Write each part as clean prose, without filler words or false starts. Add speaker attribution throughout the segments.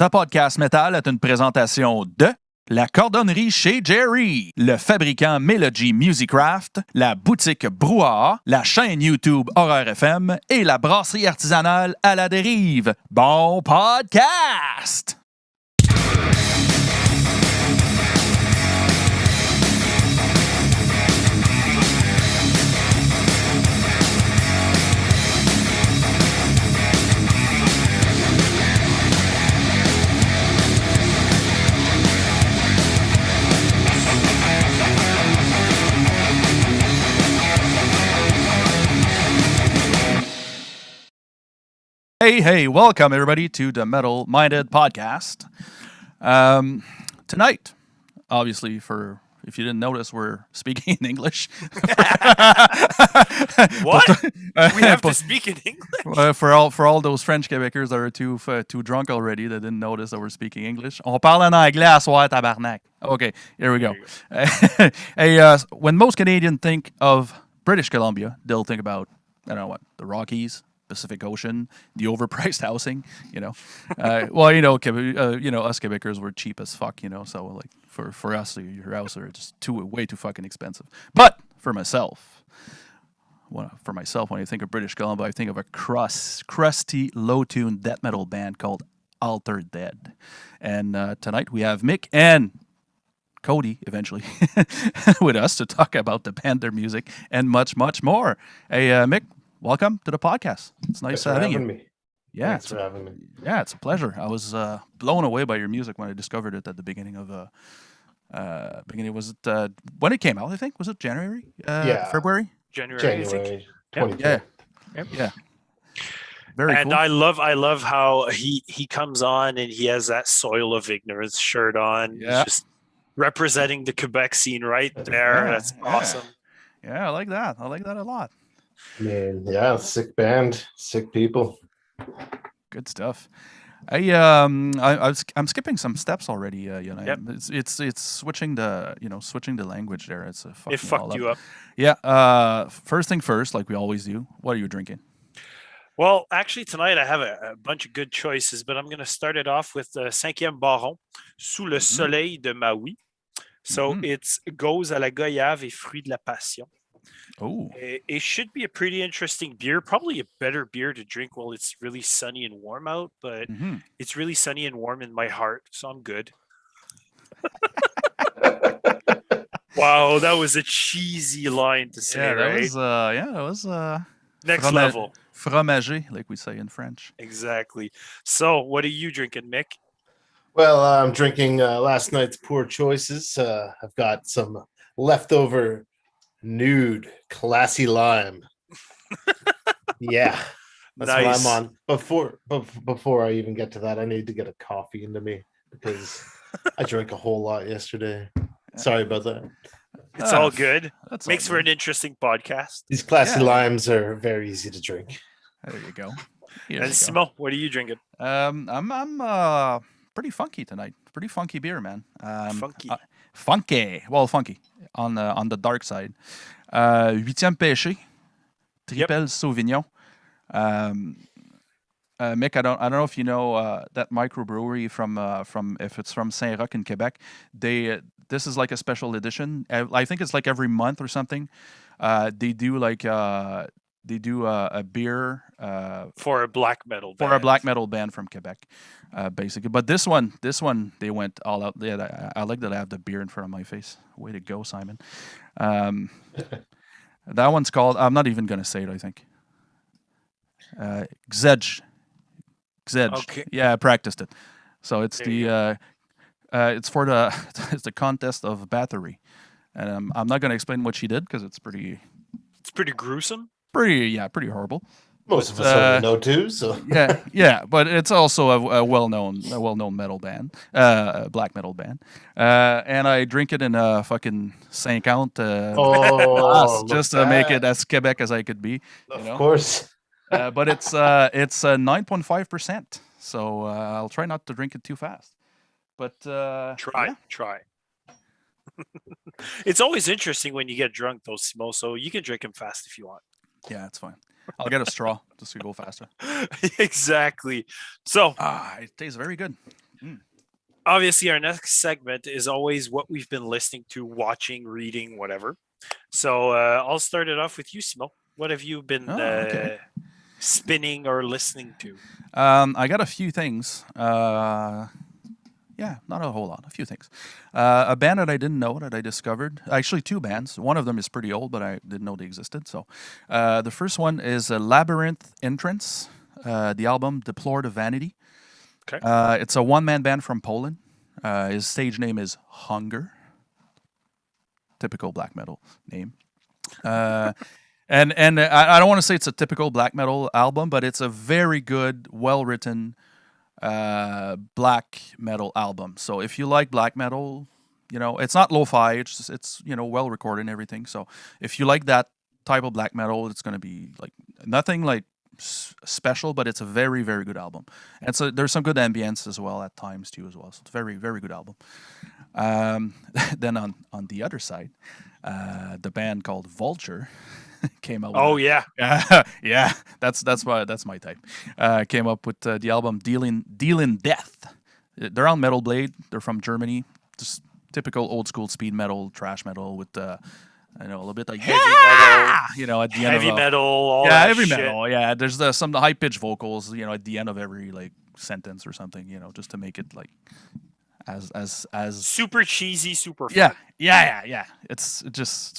Speaker 1: Ce podcast métal est une présentation de la cordonnerie chez Jerry, le fabricant Melody Musicraft, la boutique Brouhaha, la chaîne YouTube Horreur FM et la brasserie artisanale à la dérive. Bon podcast! Hey, welcome everybody to the Metal Minded Podcast. Tonight, obviously, if you didn't notice, we're speaking in English.
Speaker 2: What? We have to speak in English?
Speaker 1: For all those French Québécois that are too drunk already that didn't notice that we're speaking English. On parle en anglais à soir, tabarnak. Okay, here we go. When most Canadians think of British Columbia, they'll think about, I don't know what, the Rockies, Pacific Ocean, the overpriced housing, us Quebecers were cheap as fuck, so like for us, your house are just way too fucking expensive. But for myself, when I think of British Columbia, I think of a crusty, low-tuned death metal band called Alter Dead. And tonight we have Mick and Cody, eventually, with us to talk about the band, their music, and much, much more. Hey, Mick, welcome to the podcast. It's nice having you.
Speaker 3: Me.
Speaker 1: Yeah,
Speaker 3: Thanks for having me.
Speaker 1: Yeah, it's a pleasure. I was blown away by your music when I discovered it at the beginning of was it when it came out? I think was it January? February.
Speaker 2: January.
Speaker 3: 2020.
Speaker 1: Yeah. Very
Speaker 2: and
Speaker 1: cool.
Speaker 2: I love how he comes on and he has that Soil of Ignorance shirt on.
Speaker 1: Yeah.
Speaker 2: He's just representing the Quebec scene right there. That's awesome.
Speaker 1: Yeah, I like that. I like that a lot.
Speaker 3: Man, yeah, sick band, sick people.
Speaker 1: Good stuff. I'm skipping some steps already.
Speaker 2: Yep.
Speaker 1: It's switching the language there. It
Speaker 2: fucked you up.
Speaker 1: Yeah. First thing first, like we always do. What are you drinking?
Speaker 2: Well, actually, tonight I have a bunch of good choices, but I'm going to start it off with the Cinquième Baron, Sous le soleil de Maui. So it's Gauze à la goyave et fruits de la passion.
Speaker 1: Oh,
Speaker 2: it should be a pretty interesting beer. Probably a better beer to drink while it's really sunny and warm out, but it's really sunny and warm in my heart, so I'm good. Wow, that was a cheesy line to say, right?
Speaker 1: That was
Speaker 2: next level.
Speaker 1: Fromager, like we say in French.
Speaker 2: Exactly. So, what are you drinking, Mick?
Speaker 3: Well, I'm drinking last night's poor choices. I've got some leftover Nude classy lime. Yeah, that's
Speaker 2: nice.
Speaker 3: what I'm on. Before I even get to that, I need to get a coffee into me because I drank a whole lot yesterday. Sorry about that.
Speaker 2: It's all good.
Speaker 1: Makes
Speaker 2: for an interesting podcast.
Speaker 3: These classy limes are very easy to drink.
Speaker 1: There you go.
Speaker 2: And Simon, what are you drinking?
Speaker 1: I'm pretty funky tonight. Pretty funky beer, man.
Speaker 2: Funky.
Speaker 1: Funky on the dark side. Huitième Péché, Tripel Sauvignon. Mick, I don't know if you know that microbrewery from if it's from Saint-Roch in Quebec. This is like a special edition. I think it's like every month or something. They do a beer
Speaker 2: for a black metal band.
Speaker 1: For a black metal band from Quebec, basically. But this one, they went all out. Yeah, I like that I have the beer in front of my face. Way to go, Simon. That one's called, I'm not even going to say it, I think. Gzedge.
Speaker 2: Okay.
Speaker 1: Yeah, I practiced it. So it's it's for it's the contest of battery. And I'm not going to explain what she did because it's pretty
Speaker 2: gruesome.
Speaker 1: Pretty horrible.
Speaker 3: Most of us already know too, so
Speaker 1: yeah, but it's also a well-known metal band, black metal band, and I drink it in a fucking 50 just to make it as Quebec as I could be.
Speaker 3: Of course,
Speaker 1: but it's 9.5%, so I'll try not to drink it too fast. But
Speaker 2: try. It's always interesting when you get drunk, though, Simo. So you can drink them fast if you want.
Speaker 1: Yeah, it's fine. I'll get a straw just to go faster.
Speaker 2: Exactly. So
Speaker 1: it tastes very good.
Speaker 2: Obviously, our next segment is always what we've been listening to, watching, reading, whatever. So I'll start it off with you, Simon. What have you been spinning or listening to?
Speaker 1: I got a few things. Yeah, not a whole lot. A few things. A band that I didn't know that I discovered. Actually, two bands. One of them is pretty old, but I didn't know they existed. So, the first one is Labyrinth Entrance. The album Deplore the Vanity.
Speaker 2: Okay.
Speaker 1: It's a one-man band from Poland. His stage name is Hunger. Typical black metal name. And I don't want to say it's a typical black metal album, but it's a very good, well-written black metal album. So if you like black metal, it's not lo-fi. It's well recorded and everything. So if you like that type of black metal, it's going to be like nothing like special, but it's a very, very good album. And so there's some good ambience as well at times too as well. So it's a very, very good album. Then on the other side, the band called Vulture came out.
Speaker 2: Oh yeah,
Speaker 1: yeah. That's my type. Came up with the album Dealing Death. They're on Metal Blade. They're from Germany. Just typical old school speed metal, trash metal with a little bit of
Speaker 2: heavy metal.
Speaker 1: At the end
Speaker 2: heavy
Speaker 1: of
Speaker 2: metal. All that
Speaker 1: heavy
Speaker 2: shit.
Speaker 1: metal. Yeah, there's some high pitched vocals. At the end of every like sentence or something. just to make it like as
Speaker 2: super cheesy, super fun.
Speaker 1: Yeah. It's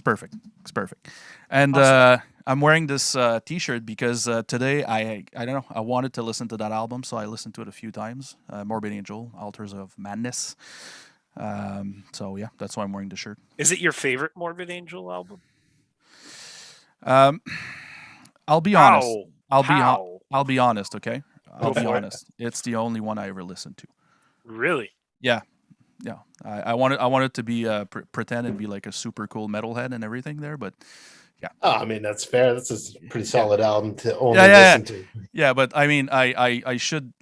Speaker 1: perfect. It's perfect. And
Speaker 2: awesome.
Speaker 1: I'm wearing this T-shirt because today I don't know, I wanted to listen to that album, so I listened to it a few times. Morbid Angel, Altars of Madness. So yeah, that's why I'm wearing the shirt.
Speaker 2: Is it your favorite Morbid Angel album?
Speaker 1: I'll be honest.
Speaker 2: How?
Speaker 1: I'll be honest. Okay, I'll
Speaker 2: Go
Speaker 1: be
Speaker 2: for it.
Speaker 1: honest. It's the only one I ever listened to.
Speaker 2: Really?
Speaker 1: Yeah. I wanted to be pretend and be like a super cool metalhead and everything there, but yeah.
Speaker 3: Oh, I mean that's fair. That's a pretty solid album to only
Speaker 1: Yeah.
Speaker 3: listen to.
Speaker 1: Yeah, but I mean, I should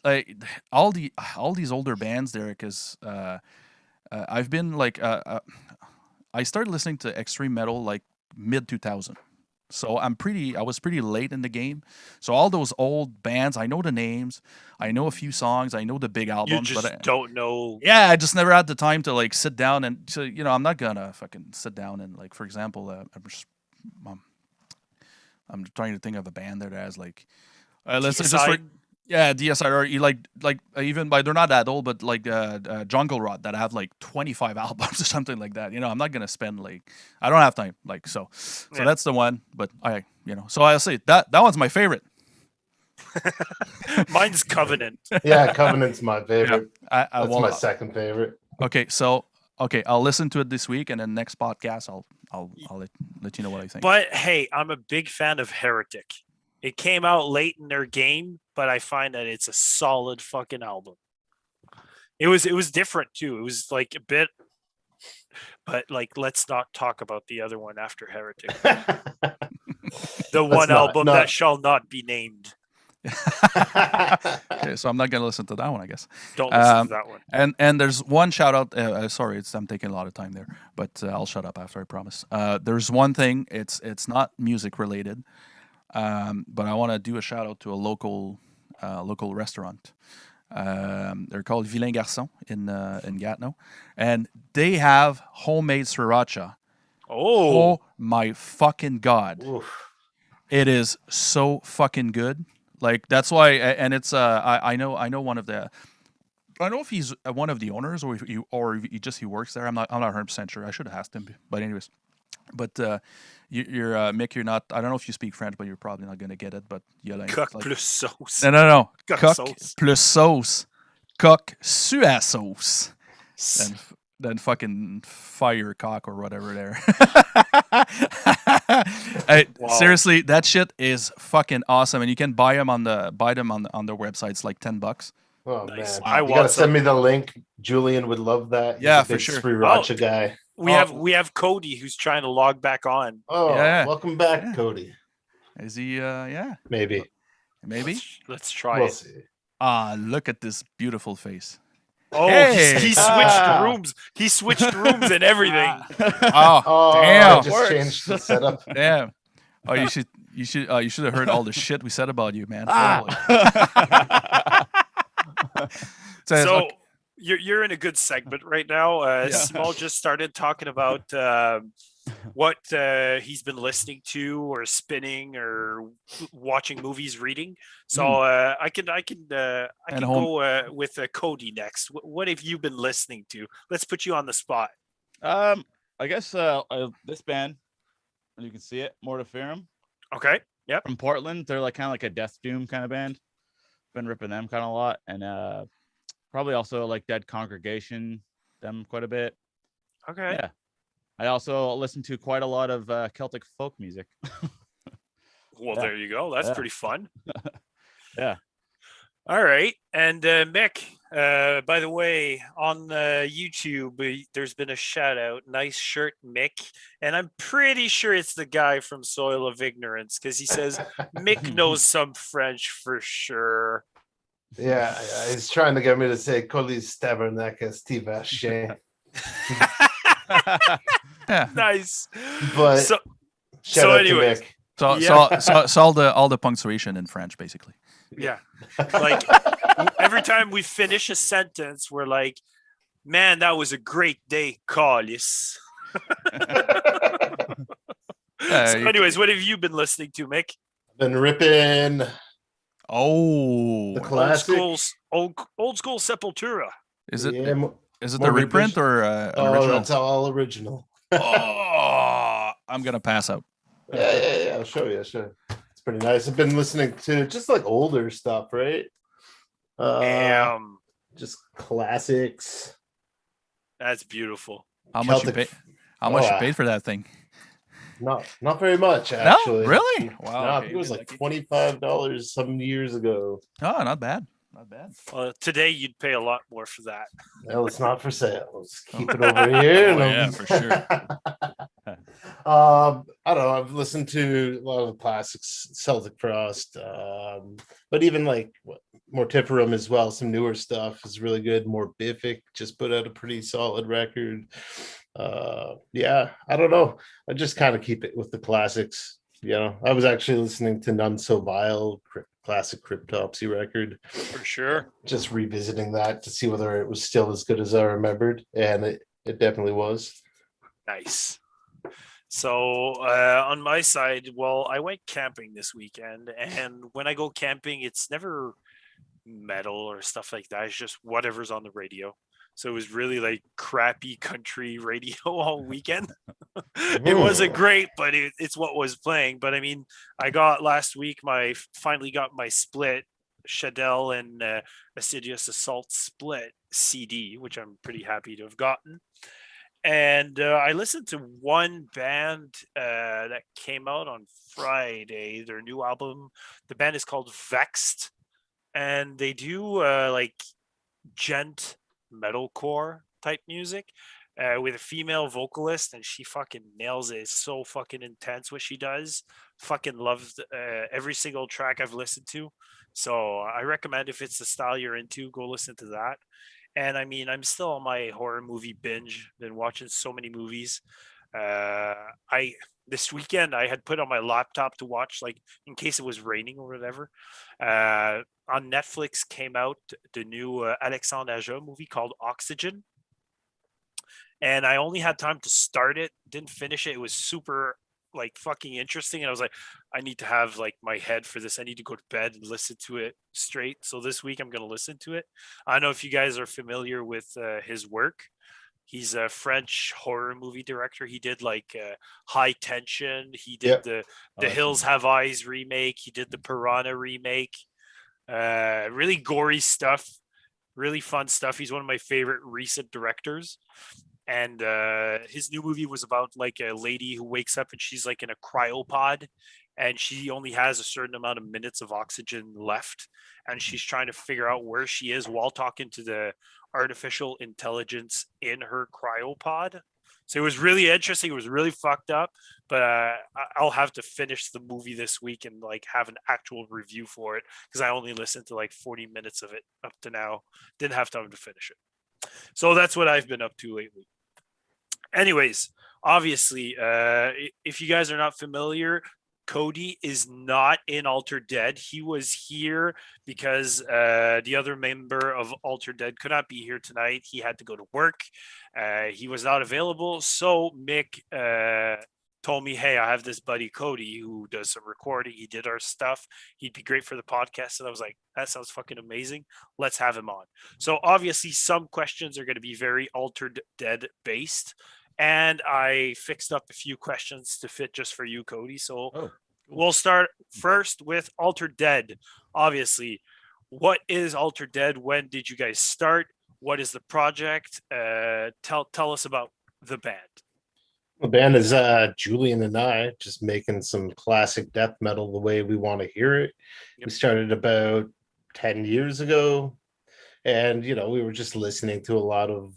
Speaker 1: all these older bands there because I've been like I started listening to extreme metal like mid 2000. So I was pretty late in the game. So all those old bands, I know the names, I know a few songs, I know the big albums,
Speaker 2: You just don't know.
Speaker 1: Yeah, I just never had the time to like sit down and so I'm not gonna fucking sit down and like, for example, I'm trying to think of a band there that has like let's say just for DSR, you like even by they're not that old, but like Jungle Rot that have like 25 albums or something like that. I'm not gonna spend like I don't have time like so that's the one. But so I'll say that one's my favorite.
Speaker 2: Mine's Covenant.
Speaker 3: Yeah, Covenant's my favorite.
Speaker 1: Yeah,
Speaker 3: that's my second favorite.
Speaker 1: Okay, I'll listen to it this week, and then next podcast I'll let you know what I think.
Speaker 2: But hey, I'm a big fan of Heretic. It came out late in their game, but I find that it's a solid fucking album. It was different too. It was like a bit, but like let's not talk about the other one after Heretic. The one album that shall not be named.
Speaker 1: Okay, so I'm not gonna listen to that one, I guess.
Speaker 2: Don't listen to that one.
Speaker 1: And there's one shout out. Sorry, I'm taking a lot of time there, but I'll shut up after I promise. There's one thing. It's not music related. But I want to do a shout out to a local restaurant. They're called Vilain Garçon in Gatineau, and they have homemade sriracha. Oh my fucking god!
Speaker 3: Oof.
Speaker 1: It is so fucking good. Like that's why, and it's I know one of the. I don't know if he's one of the owners or he works there. I'm not 100% sure. I should have asked him, but anyways. But you're Mick. You're not. I don't know if you speak French, but you're probably not gonna get it. But you like
Speaker 2: coq plus sauce.
Speaker 1: No.
Speaker 2: Coq
Speaker 1: sauce. Plus sauce. Coq sur la sauce. Then fucking fire cock or whatever there. Hey, wow. Seriously, that shit is fucking awesome, and you can buy them on their website. It's like $10.
Speaker 3: Oh
Speaker 2: nice.
Speaker 3: Man, you gotta send me the link. Julian would love that. He's
Speaker 1: yeah,
Speaker 3: a big
Speaker 1: for sure.
Speaker 3: Sriracha guy.
Speaker 2: We have Cody who's trying to log back on.
Speaker 3: Oh, yeah. Welcome back, Cody.
Speaker 1: Is he? Yeah.
Speaker 3: Maybe.
Speaker 2: Let's try
Speaker 3: we'll
Speaker 2: it.
Speaker 3: See.
Speaker 1: Look at this beautiful face.
Speaker 2: Oh, hey. he switched rooms. He switched rooms and everything.
Speaker 1: Oh, damn!
Speaker 3: I just changed the setup.
Speaker 1: Damn. Oh, you should have heard all the shit we said about you, man.
Speaker 2: you're in a good segment right now. Simon just started talking about what he's been listening to or spinning or watching movies, reading. So I can go with Cody next. What have you been listening to? Let's put you on the spot.
Speaker 4: I guess this band, you can see it, Mortiferum.
Speaker 2: Okay. Yep.
Speaker 4: From Portland, they're like kind of like a death doom kind of band. Been ripping them kind of a lot, and probably also like Dead Congregation, them quite a bit.
Speaker 2: Okay.
Speaker 4: Yeah. I also listen to quite a lot of Celtic folk music.
Speaker 2: Well, there you go. That's pretty fun.
Speaker 4: Yeah.
Speaker 2: All right. And Mick, by the way, on YouTube, there's been a shout out. Nice shirt, Mick. And I'm pretty sure it's the guy from Soil of Ignorance because he says Mick knows some French for sure.
Speaker 3: Yeah, he's trying to get me to say Colis Tabernacle Steve Ashe.
Speaker 2: Nice.
Speaker 3: But shout out
Speaker 2: anyways.
Speaker 3: to Mick.
Speaker 1: So all the punctuation in French, basically.
Speaker 2: Yeah. Like every time we finish a sentence, we're like, man, that was a great day, Collis. Anyways, what have you been listening to, Mick?
Speaker 3: Been ripping
Speaker 1: the
Speaker 3: classic.
Speaker 2: Old school Sepultura.
Speaker 1: Is it
Speaker 3: Yeah,
Speaker 1: is it the reprint or an original?
Speaker 3: That's all original.
Speaker 1: I'm gonna pass out.
Speaker 3: Yeah. I'll show you. It's pretty nice. I've been listening to just like older stuff, right? Just classics.
Speaker 2: That's beautiful.
Speaker 1: How much you paid for that thing?
Speaker 3: Not very much, actually.
Speaker 1: No, really?
Speaker 3: Wow. No, I think it was like $25 some years ago.
Speaker 1: Oh, not bad. Not bad.
Speaker 2: Today you'd pay a lot more for that.
Speaker 3: Well, it's not for sale. Let's keep it over here.
Speaker 1: Yeah, for sure.
Speaker 3: I don't know. I've listened to a lot of the classics, Celtic Frost, but even like Mortiferum as well. Some newer stuff is really good. Morbific just put out a pretty solid record. Yeah, I don't know. I just kind of keep it with the classics. You know, I was actually listening to None So Vile, classic Cryptopsy record.
Speaker 2: For sure.
Speaker 3: Just revisiting that to see whether it was still as good as I remembered, and it definitely was.
Speaker 2: Nice. So on my side, well, I went camping this weekend, and when I go camping, it's never metal or stuff like that. It's just whatever's on the radio. So it was really like crappy country radio all weekend. It wasn't great, but it's what was playing. But I mean, I got last week finally got my split Shadell and Assiduous Assault split CD, which I'm pretty happy to have gotten. And I listened to one band that came out on Friday, their new album. The band is called Vexed, and they do like gent metalcore type music with a female vocalist, and she fucking nails it. It's so fucking intense what she does. Fucking loved every single track I've listened to. So I recommend, if it's the style you're into, go listen to that. And I mean, I'm still on my horror movie binge. Been watching so many movies. This weekend I had put on my laptop to watch, like in case it was raining or whatever. On Netflix came out the new Alexandre Aja movie called Oxygen. And I only had time to start it, didn't finish it. It was super like fucking interesting. And I was like, I need to have like my head for this. I need to go to bed and listen to it straight. So this week I'm going to listen to it. I don't know if you guys are familiar with his work. He's a French horror movie director. He did like High Tension. He did the Hills Have Eyes remake. He did the Piranha remake. Really gory stuff. Really fun stuff. He's one of my favorite recent directors. And his new movie was about like a lady who wakes up and she's like in a cryopod, and she only has a certain amount of minutes of oxygen left, and she's trying to figure out where she is while talking to the artificial intelligence in her cryopod. So it was really interesting. It was really fucked up, but I'll have to finish the movie this week and like have an actual review for it, because I only listened to like 40 minutes of it up to now. Didn't have time to finish it. So that's what I've been up to lately. Anyways, obviously, if you guys are not familiar, Cody is not in Alter Dead. He was here because the other member of Alter Dead could not be here tonight. He had to go to work. He was not available. So Mick told me, hey, I have this buddy Cody who does some recording. He did our stuff. He'd be great for the podcast. And I was like, that sounds fucking amazing. Let's have him on. So obviously some questions are going to be very Altered Dead based. And I fixed up a few questions to fit just for you, Cody. So we'll start first with Altered Dead. Obviously, what is Altered Dead? When did you guys start? What is the project? Tell us about the band.
Speaker 3: The band is Julian and I just making some classic death metal the way we want to hear it.
Speaker 2: Yep.
Speaker 3: We started about 10 years ago, and we were just listening to a lot of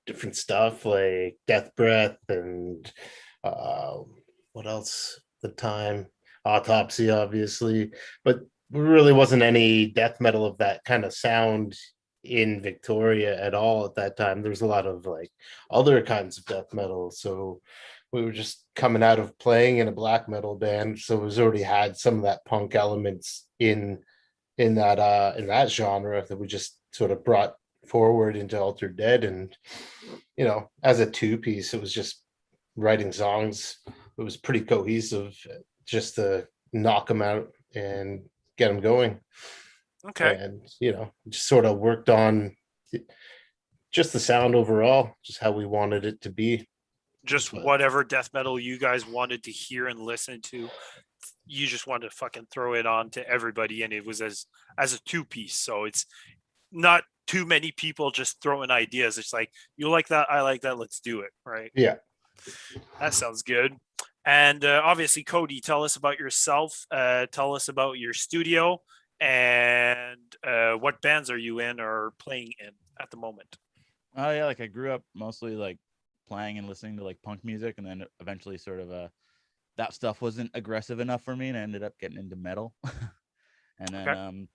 Speaker 3: different stuff like Death Breath and what else at the time? Autopsy, obviously, but there really wasn't any death metal of that kind of sound in Victoria at all at that time. There was a lot of like other kinds of death metal, so we were just coming out of playing in a black metal band, so it was already had some of that punk elements in that genre that we just sort of brought forward into Altered Dead. And as a two-piece, it was just writing songs. It was pretty cohesive, just to knock them out and get them going.
Speaker 2: Okay.
Speaker 3: And just sort of worked on just the sound overall, just how we wanted it to be.
Speaker 2: Just whatever death metal you guys wanted to hear and listen to, you just wanted to fucking throw it on to everybody, and it was as a two-piece. So it's not too many people just throwing ideas. It's like, you like that, I like that, let's do it, right?
Speaker 3: Yeah.
Speaker 2: That sounds good. And obviously, Cody, tell us about yourself. Tell us about your studio, and what bands are you in or playing in at the moment?
Speaker 4: Oh yeah, like I grew up mostly like playing and listening to like punk music, and then eventually sort of that stuff wasn't aggressive enough for me, and I ended up getting into metal. And then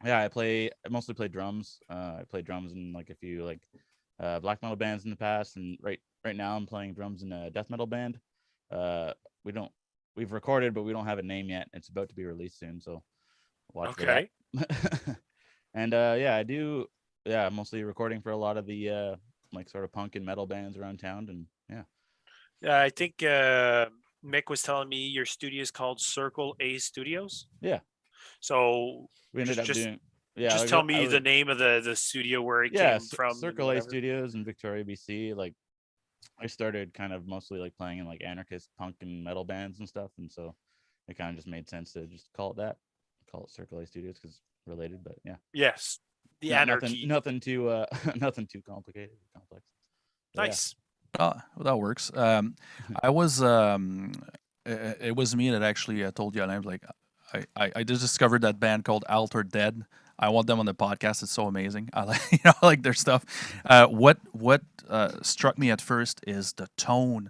Speaker 4: I mostly play drums. I played drums in like a few like black metal bands in the past, and right now I'm playing drums in a death metal band. We've recorded, but we don't have a name yet. It's about to be released soon, so watch for that. And I do mostly recording for a lot of the like sort of punk and metal bands around town. And
Speaker 2: I think Mick was telling me your studio is called Circle A Studios.
Speaker 4: Yeah.
Speaker 2: So
Speaker 4: we ended up doing. Yeah.
Speaker 2: Just tell me the name of the studio where it came from.
Speaker 4: Circle A Studios in Victoria, BC. Like I started kind of mostly like playing in like anarchist punk and metal bands and stuff, and so it kind of just made sense to just call it Circle A Studios because related. But yeah.
Speaker 2: Yes. The anarchy.
Speaker 4: Nothing too nothing too complicated or complex. But
Speaker 2: nice.
Speaker 1: Oh, well, that works. I was it was me that actually told you, and I was like, I just discovered that band called Alter Dead. I want them on the podcast. It's so amazing. I like like their stuff. What struck me at first is the tone.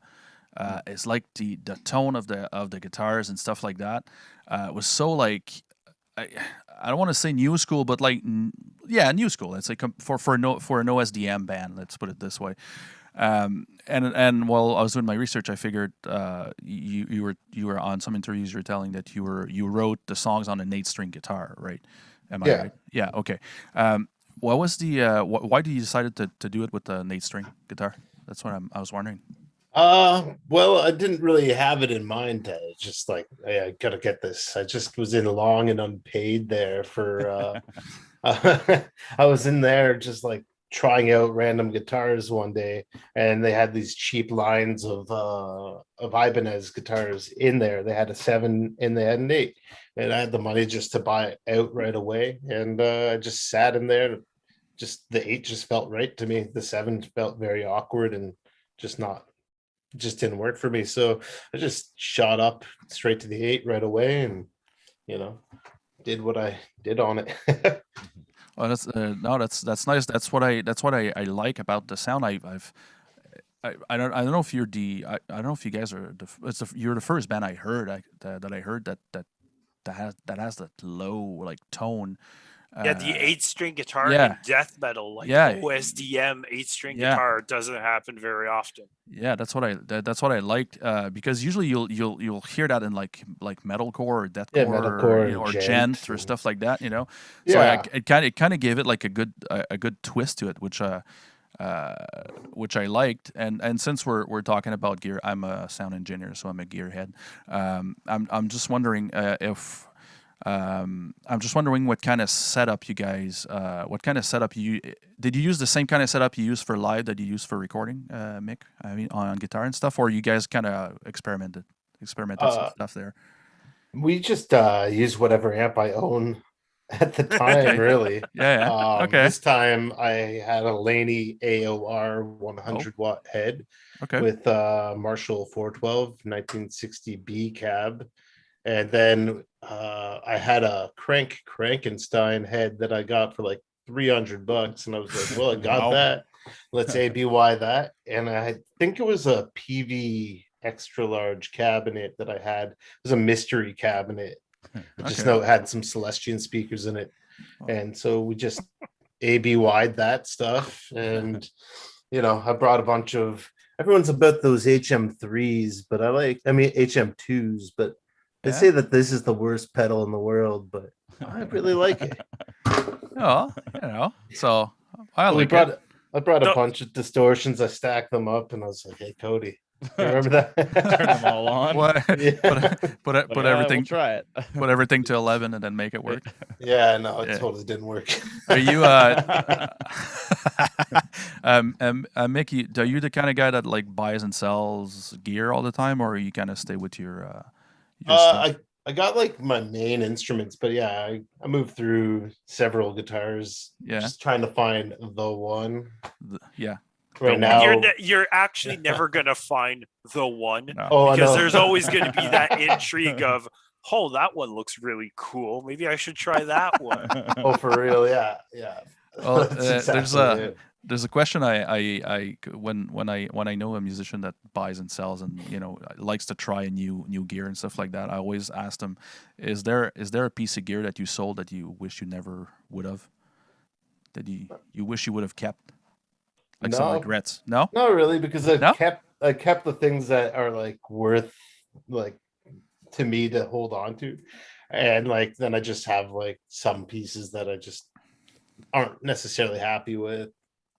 Speaker 1: It's like the tone of the guitars and stuff like that. It was so like I don't want to say new school, but like new school. It's like for an OSDM band. Let's put it this way. And while I was doing my research, I figured you were on some interviews. You're telling that you wrote the songs on an 8-string guitar, right? Am I right? Yeah. Okay. What was the why did you decided to do it with an 8-string guitar? That's what I was wondering.
Speaker 3: Well, I didn't really have it in mind. Just like, hey, I gotta get this. I just was in long and unpaid there for. I was in there just like trying out random guitars one day, and they had these cheap lines of Ibanez guitars in there. They had a 7 and they had an 8, and I had the money just to buy it out right away. And I just sat in there. Just the 8 just felt right to me. The 7 felt very awkward and just didn't work for me. So I just shot up straight to the 8 right away, and did what I did on it.
Speaker 1: Oh, that's nice. That's what I like about the sound. I don't know if you're I don't know if you guys are you're the first band I heard that I heard that has that low like tone.
Speaker 2: Yeah, the 8-string guitar
Speaker 1: yeah.
Speaker 2: in death metal, like
Speaker 1: Yeah.
Speaker 2: OSDM 8-string
Speaker 1: Yeah.
Speaker 2: guitar, doesn't happen very often.
Speaker 1: Yeah, that's what I liked, because usually you'll hear that in like metalcore or deathcore,
Speaker 3: metalcore
Speaker 1: you know,
Speaker 3: and
Speaker 1: or
Speaker 3: gent
Speaker 1: gent or
Speaker 3: and-
Speaker 1: stuff like that, you know. So
Speaker 3: Yeah.
Speaker 1: it kind of gave it like a good twist to it, which I liked. And since we're talking about gear, I'm a sound engineer, so I'm a gearhead. I'm just wondering if. I'm just wondering what kind of setup you guys, did you use the same kind of setup you use for live that you use for recording, Mick? I mean, on guitar and stuff, or you guys kind of experimented some stuff there?
Speaker 3: We just use whatever amp I own at the time,
Speaker 1: Okay.
Speaker 3: really.
Speaker 1: Yeah. Okay.
Speaker 3: This time I had a Laney AOR 100 watt head
Speaker 1: Okay.
Speaker 3: with Marshall 412 1960B cab. And then I had a Krankenstein head that I got for like $300, and I was like, well, I got
Speaker 1: Wow.
Speaker 3: that. Let's ABY that. And I think it was a PV extra large cabinet that I had. It was a mystery cabinet. I just know it had some Celestian speakers in it. And so we just ABY'd that stuff. And, you know, I brought a bunch of, everyone's about those HM3s, but HM2s, but they say that this is the worst pedal in the world, but I really like it.
Speaker 1: Oh, you know, so I like
Speaker 3: I brought a
Speaker 2: No.
Speaker 3: bunch of distortions. I stacked them up, and I was like, "Hey, Cody, you remember that?
Speaker 4: Turn them all on.
Speaker 1: What?
Speaker 3: Yeah.
Speaker 1: Put
Speaker 4: Like,
Speaker 1: everything.
Speaker 4: We'll try it.
Speaker 1: Put everything to 11 and then make it work.
Speaker 3: Yeah, no, it
Speaker 1: Yeah.
Speaker 3: totally didn't work.
Speaker 1: Are you Mickey, are you the kind of guy that like buys and sells gear all the time, or you kind of stay with your stuff?
Speaker 3: I got like my main instruments, but yeah, I moved through several guitars, just trying to find the one.
Speaker 1: Yeah.
Speaker 3: Right now,
Speaker 2: You're actually never gonna find the one,
Speaker 3: Oh, I
Speaker 2: because
Speaker 3: know.
Speaker 2: there's always going to be that intrigue of, oh, that one looks really cool. Maybe I should try that one.
Speaker 3: Oh, for real? Yeah.
Speaker 1: Well,
Speaker 3: That's exactly it.
Speaker 1: there's a question I when I know a musician that buys and sells and, you know, likes to try new gear and stuff like that, I always ask them, is there a piece of gear that you sold that you wish you never would have, that you wish you would have kept, like some regrets? No,
Speaker 3: not really, because I kept the things that are like worth, like, to me to hold on to, and like then I just have like some pieces that I just aren't necessarily happy with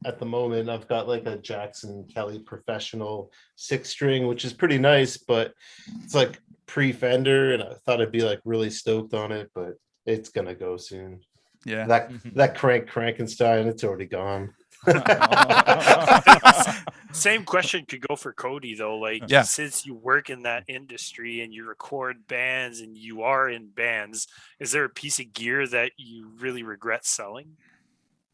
Speaker 3: at the moment. I've got like a Jackson Kelly Professional 6-string, which is pretty nice, but it's like pre-Fender, and I thought I'd be like really stoked on it, but it's gonna go soon.
Speaker 1: Yeah.
Speaker 3: That Krankenstein, it's already gone.
Speaker 2: Same question could go for Cody though. Like, since you work in that industry and you record bands and you are in bands, is there a piece of gear that you really regret selling?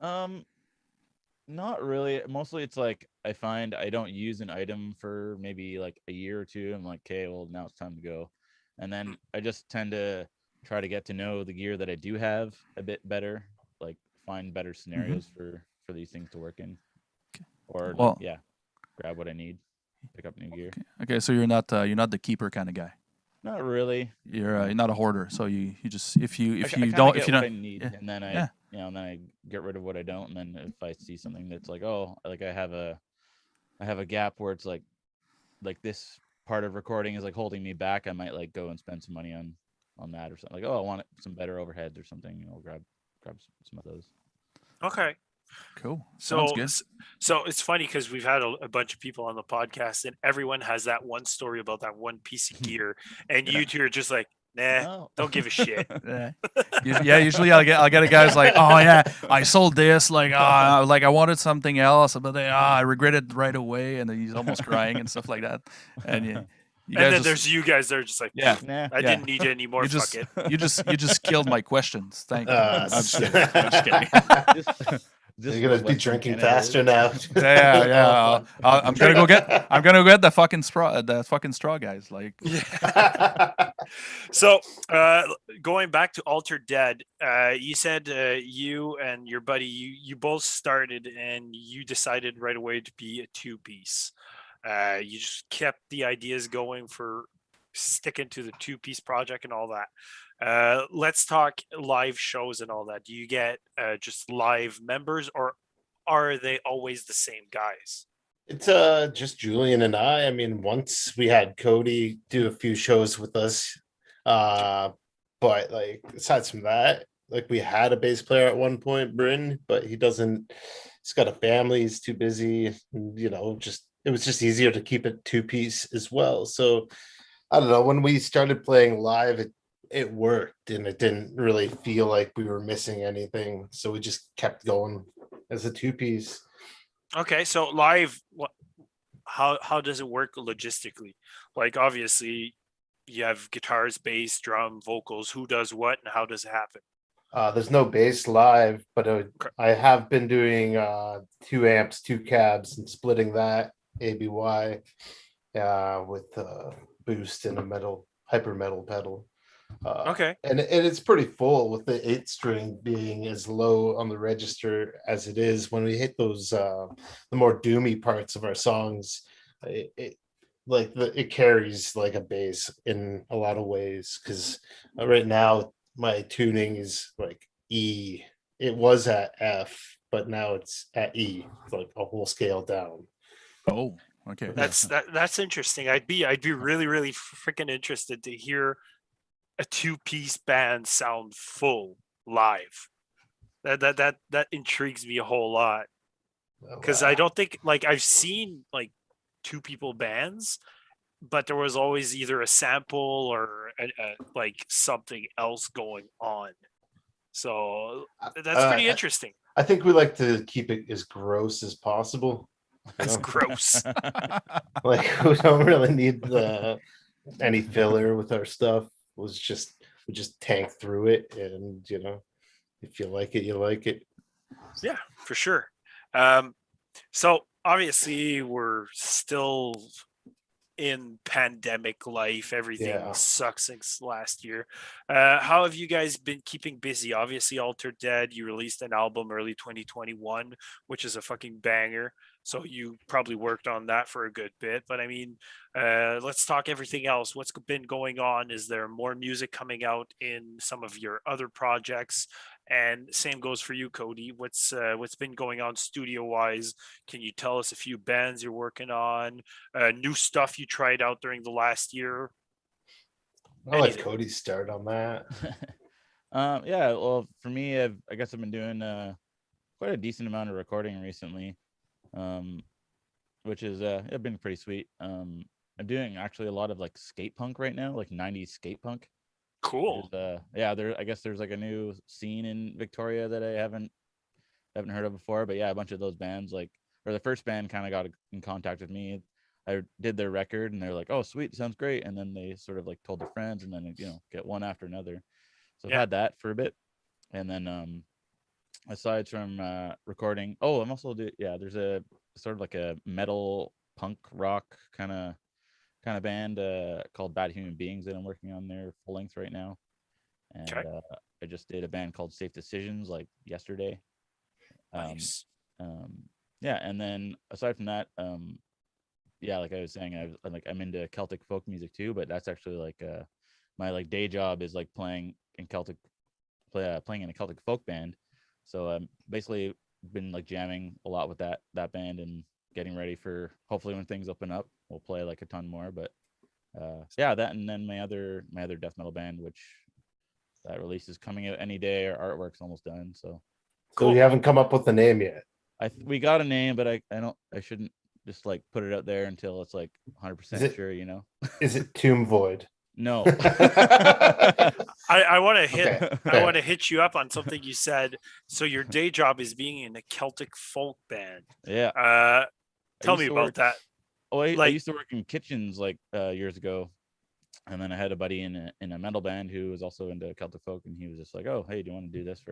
Speaker 4: Not really. Mostly it's like I find I don't use an item for maybe like a year or two. I'm like, okay, well, now it's time to go. And then I just tend to try to get to know the gear that I do have a bit better, like find better scenarios for these things to work in, or grab what I need, pick up new gear.
Speaker 1: Okay, so you're not the keeper kind of guy.
Speaker 4: Not really.
Speaker 1: You're not a hoarder, so you just if you
Speaker 4: I
Speaker 1: don't
Speaker 4: I need, and then I and then I get rid of what I don't, and then if I see something that's like, oh, like I have a gap where it's like this part of recording is like holding me back, I might like go and spend some money on that or something. Like, oh, I want some better overheads or something, you know, grab some of those.
Speaker 2: Okay.
Speaker 1: Cool.
Speaker 2: So,
Speaker 1: good.
Speaker 2: So it's funny because we've had a bunch of people on the podcast, and everyone has that one story about that one piece of gear, and you two are just like, nah, don't give a shit.
Speaker 1: Usually I'll get a guy's like, oh yeah, I sold this, like I wanted something else, but I regret it right away, and he's almost crying and stuff like that, and
Speaker 2: then there's you guys that are just like, I didn't need it anymore.
Speaker 1: Fuck
Speaker 2: it.
Speaker 1: You just killed my questions. Thank you. I'm just kidding.
Speaker 3: You're gonna be drinking faster now.
Speaker 1: Yeah. I'm gonna go get the fucking straw, guys. Like.
Speaker 2: So, going back to Alter Dead, you said you and your buddy, you both started and you decided right away to be a 2-piece. You just kept the ideas going for sticking to the 2-piece project and all that. Let's talk live shows and all that. Do you get just live members, or are they always the same guys?
Speaker 3: It's just Julian and I mean, once we had Cody do a few shows with us, uh but like aside from that, like we had a bass player at one point, Bryn, but he's got a family, he's too busy, and, just it was just easier to keep it two piece as well. So I don't know, when we started playing live, it worked and it didn't really feel like we were missing anything. So we just kept going as a two piece.
Speaker 2: Okay, so live, how does it work logistically? Like, obviously, you have guitars, bass, drum, vocals. Who does what, and how does it happen?
Speaker 3: There's no bass live, but
Speaker 2: Okay.
Speaker 3: I have been doing 2 amps, 2 cabs, and splitting that ABY with boost and a hyper metal pedal.
Speaker 2: Okay.
Speaker 3: And it's pretty full with the 8 string being as low on the register as it is. When we hit those the more doomy parts of our songs, it carries like a bass in a lot of ways, because right now my tuning is like E. It was at F, but now it's at E. It's like a whole scale down.
Speaker 1: Oh, okay.
Speaker 2: That's interesting. I'd be really really freaking interested to hear a two-piece band sound full live. That intrigues me a whole lot, because I don't think, like, I've seen like two people bands, but there was always either a sample or like something else going on. So that's pretty interesting.
Speaker 3: I think we like to keep it as gross as possible.
Speaker 2: That's gross.
Speaker 3: Like we don't really need any filler with our stuff. We just tank through it, and if you like it, you like it.
Speaker 2: Yeah, for sure. So obviously we're still in pandemic life. Everything
Speaker 3: Yeah.
Speaker 2: sucks since last year. How have you guys been keeping busy? Obviously, Altered Dead, you released an album early 2021, which is a fucking banger. So you probably worked on that for a good bit. But I mean, let's talk everything else. What's been going on? Is there more music coming out in some of your other projects? And same goes for you, Cody. What's been going on studio wise? Can you tell us a few bands you're working on? New stuff you tried out during the last year?
Speaker 3: I'll let
Speaker 2: Anything.
Speaker 3: Cody start on that.
Speaker 4: Yeah, well, for me, I guess I've been doing quite a decent amount of recording recently, which is it's been pretty sweet. I'm doing actually a lot of like skate punk right now, like 90s skate punk.
Speaker 2: Cool.
Speaker 4: Yeah, I guess there's like a new scene in Victoria that I haven't heard of before, but yeah, a bunch of those bands, like, or the first band kind of got in contact with me. I did their record and they're like, "Oh, sweet, sounds great," and then they sort of like told their friends, and then get one after another. So I've
Speaker 2: Yeah.
Speaker 4: had that for a bit, and then aside from recording, oh, I'm also there's a sort of like a metal punk rock kind of band called Bad Human Beings that I'm working on their full length right now, and
Speaker 2: Okay.
Speaker 4: I just did a band called Safe Decisions like yesterday.
Speaker 2: Nice.
Speaker 4: Yeah, and then aside from that, yeah, like I was saying, I'm into Celtic folk music too, but that's actually like my like day job is like playing in playing in a Celtic folk band. So I'm basically been like jamming a lot with that band and getting ready for hopefully when things open up, we'll play like a ton more. But yeah, that, and then my other death metal band, which that release is coming out any day. Our artwork's almost done, so
Speaker 3: So you haven't come up with a name yet.
Speaker 4: we got a name, but I shouldn't just like put it out there until it's like 100% sure,
Speaker 3: Is it Tomb Void?
Speaker 4: No.
Speaker 2: I want to hit
Speaker 3: Okay,
Speaker 2: I
Speaker 3: fair.
Speaker 2: want to hit you up on something you said. So your day job is being in a Celtic folk band.
Speaker 4: Yeah.
Speaker 2: Tell me about that.
Speaker 4: Oh, I
Speaker 2: Like,
Speaker 4: used to work in kitchens like years ago, and then I had a buddy in a metal band who was also into Celtic folk, and he was just like, "Oh, hey, do you want to do this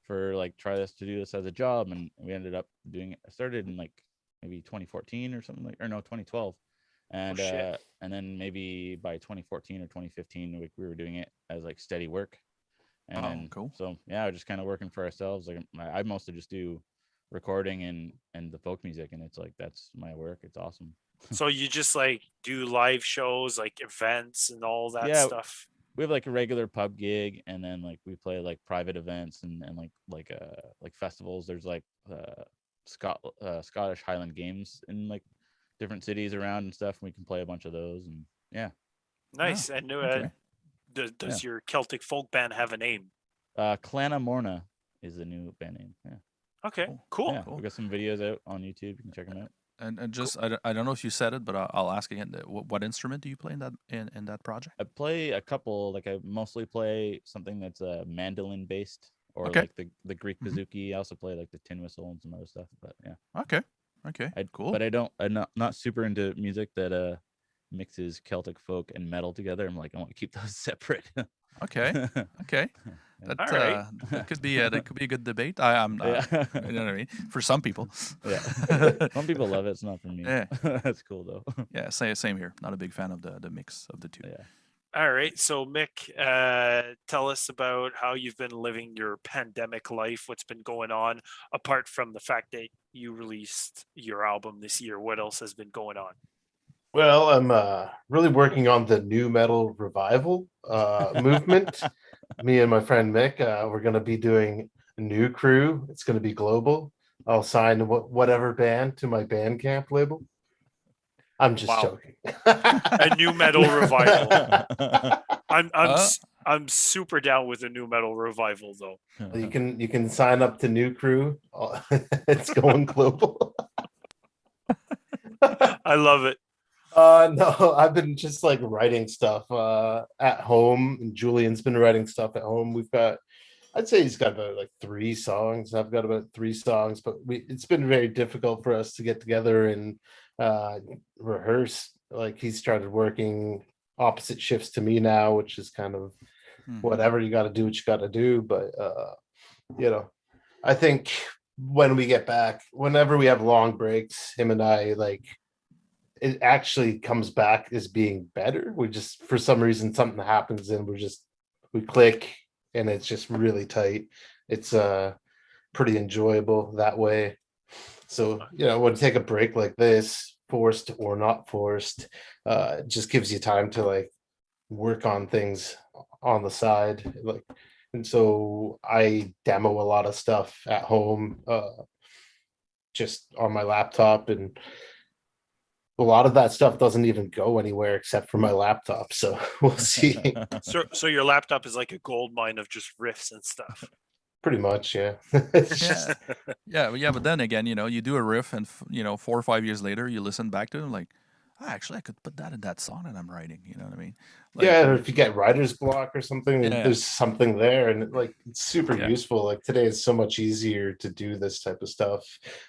Speaker 4: for like try this to do this as a job?" And we ended up doing it. I started in like maybe 2014 or something, like, or no, 2012, and
Speaker 2: shit.
Speaker 4: and then maybe by 2014 or 2015 we were doing it as like steady work, and
Speaker 1: Oh,
Speaker 4: then
Speaker 1: cool.
Speaker 4: so yeah, just kind of working for ourselves. Like I mostly just do recording and the folk music, and it's like that's my work. It's awesome.
Speaker 2: So you just like do live shows, like events and all that
Speaker 4: Yeah,
Speaker 2: stuff.
Speaker 4: we have like a regular pub gig, and then like we play like private events and like festivals. There's like Scottish Highland Games in like different cities around and stuff, and we can play a bunch of those. And yeah,
Speaker 2: Nice. And
Speaker 1: okay.
Speaker 2: does your Celtic folk band have a name?
Speaker 4: Clana Morna is the new band name. Yeah,
Speaker 2: Okay, cool.
Speaker 4: yeah. We got some videos out on YouTube. You can check them out.
Speaker 1: And just I don't know if you said it, but I'll ask again. What instrument do you play in that project?
Speaker 4: I play a couple. Like I mostly play something that's mandolin based, or
Speaker 1: Okay.
Speaker 4: like the Greek bouzouki. I also play like the tin whistle and some other stuff. But yeah,
Speaker 1: Okay. Cool.
Speaker 4: But I'm not super into music that mixes Celtic folk and metal together. I'm like, I want to keep those separate.
Speaker 1: Okay. That,
Speaker 2: All right.
Speaker 1: that could be a good debate. I'm not,
Speaker 4: Yeah.
Speaker 1: you know what I mean? For some people.
Speaker 4: Yeah. Some people love it. It's not for me.
Speaker 1: Yeah.
Speaker 4: That's cool though.
Speaker 1: Yeah, same here. Not a big fan of the mix of the two.
Speaker 4: Yeah.
Speaker 2: All right. So, Mick, tell us about how you've been living your pandemic life. What's been going on apart from the fact that you released your album this year? What else has been going on?
Speaker 3: Well, I'm really working on the new metal revival movement. Me and my friend Mick, we're going to be doing a new crew. It's going to be global. I'll sign whatever band to my Bandcamp label. I'm just
Speaker 2: Wow.
Speaker 3: joking.
Speaker 2: A new metal revival. I'm
Speaker 1: Uh,
Speaker 2: I'm super down with a new metal revival, though.
Speaker 3: You can sign up to new crew. It's going global.
Speaker 2: I love it.
Speaker 3: No, I've been just like writing stuff at home, and Julian's been writing stuff at home. I'd say he's got about like 3 songs. I've got about 3 songs, but it's been very difficult for us to get together and rehearse. Like he's started working opposite shifts to me now, which is kind of whatever. You got to do what you got to do. But I think when we get back, whenever we have long breaks, him and I, like, it actually comes back as being better. We just, for some reason, something happens and we click, and it's just really tight. It's pretty enjoyable that way. So, when you take a break like this, forced or not forced, it just gives you time to like work on things on the side. Like, and so I demo a lot of stuff at home, just on my laptop, and a lot of that stuff doesn't even go anywhere except for my laptop. So we'll see.
Speaker 2: So your laptop is like a gold mine of just riffs and stuff.
Speaker 3: Pretty much, yeah. It's just,
Speaker 1: Yeah. But then again, you do a riff, and 4 or 5 years later, you listen back to it, and like, actually, I could put that in that song that I'm writing. You know what I mean? Like,
Speaker 3: yeah, or if you get writer's block or something,
Speaker 1: Yeah.
Speaker 3: there's something there, and like it's super
Speaker 1: Yeah.
Speaker 3: useful. Like today, it's so much easier to do this type of stuff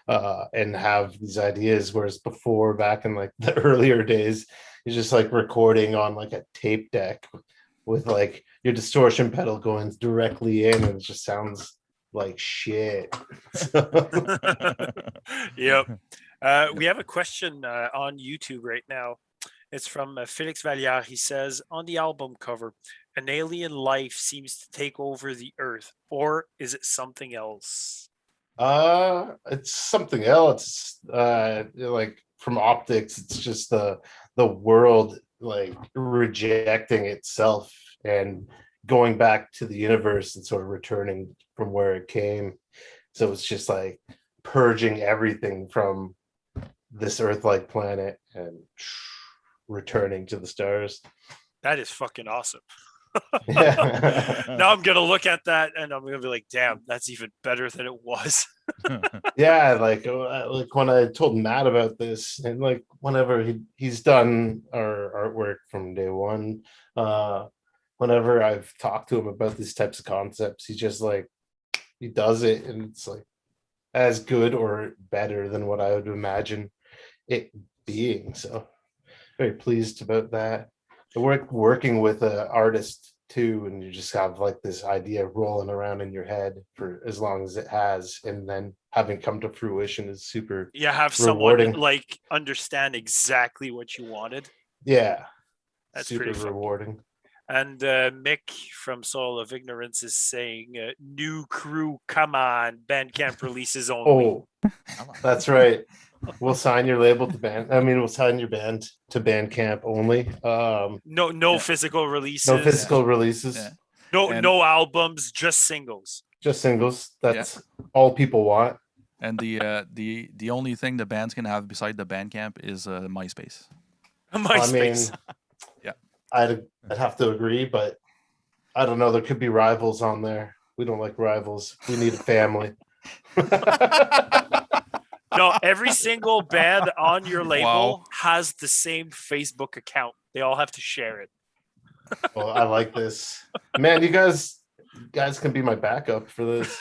Speaker 3: and have these ideas. Whereas before, back in like the earlier days, you're just like recording on like a tape deck with like your distortion pedal going directly in, and it just sounds like shit.
Speaker 2: Yep. We have a question on YouTube right now. It's from Felix Valliere. He says, on the album cover, an alien life seems to take over the Earth, or is it something else?
Speaker 3: It's something else. Like from optics, it's just the world like rejecting itself and going back to the universe and sort of returning from where it came. So it's just like purging everything from this Earth-like planet and returning to the stars.
Speaker 2: That is fucking awesome.
Speaker 3: Yeah.
Speaker 2: Now I'm gonna look at that and I'm gonna be like, damn, that's even better than it was.
Speaker 3: Yeah, like when I told Matt about this, and like whenever he's done our artwork from day one, whenever I've talked to him about these types of concepts, he's just like, he does it, and it's like as good or better than what I would imagine it being. So very pleased about that. I working with an artist too, and you just have like this idea rolling around in your head for as long as it has, and then having come to fruition is super
Speaker 2: You have
Speaker 3: rewarding.
Speaker 2: someone like understand exactly what you wanted.
Speaker 3: Yeah,
Speaker 2: That's
Speaker 3: super
Speaker 2: pretty fun.
Speaker 3: rewarding.
Speaker 2: And Mick from Soul of Ignorance is saying, new crew, come on, Bandcamp releases only.
Speaker 3: Oh, that's right. We'll sign your label to band. I mean, we'll sign your band to Bandcamp only.
Speaker 2: No physical releases.
Speaker 3: No physical releases.
Speaker 1: Yeah.
Speaker 2: No albums, just singles.
Speaker 3: Just singles. That's all people want.
Speaker 1: And the only thing the bands can have beside the Bandcamp is MySpace.
Speaker 2: MySpace.
Speaker 3: I mean, I'd have to agree, but I don't know. There could be rivals on there. We don't like rivals. We need a family.
Speaker 2: No, every single band on your label has the same Facebook account. They all have to share it.
Speaker 3: Well, I like this, man. You guys can be my backup for this.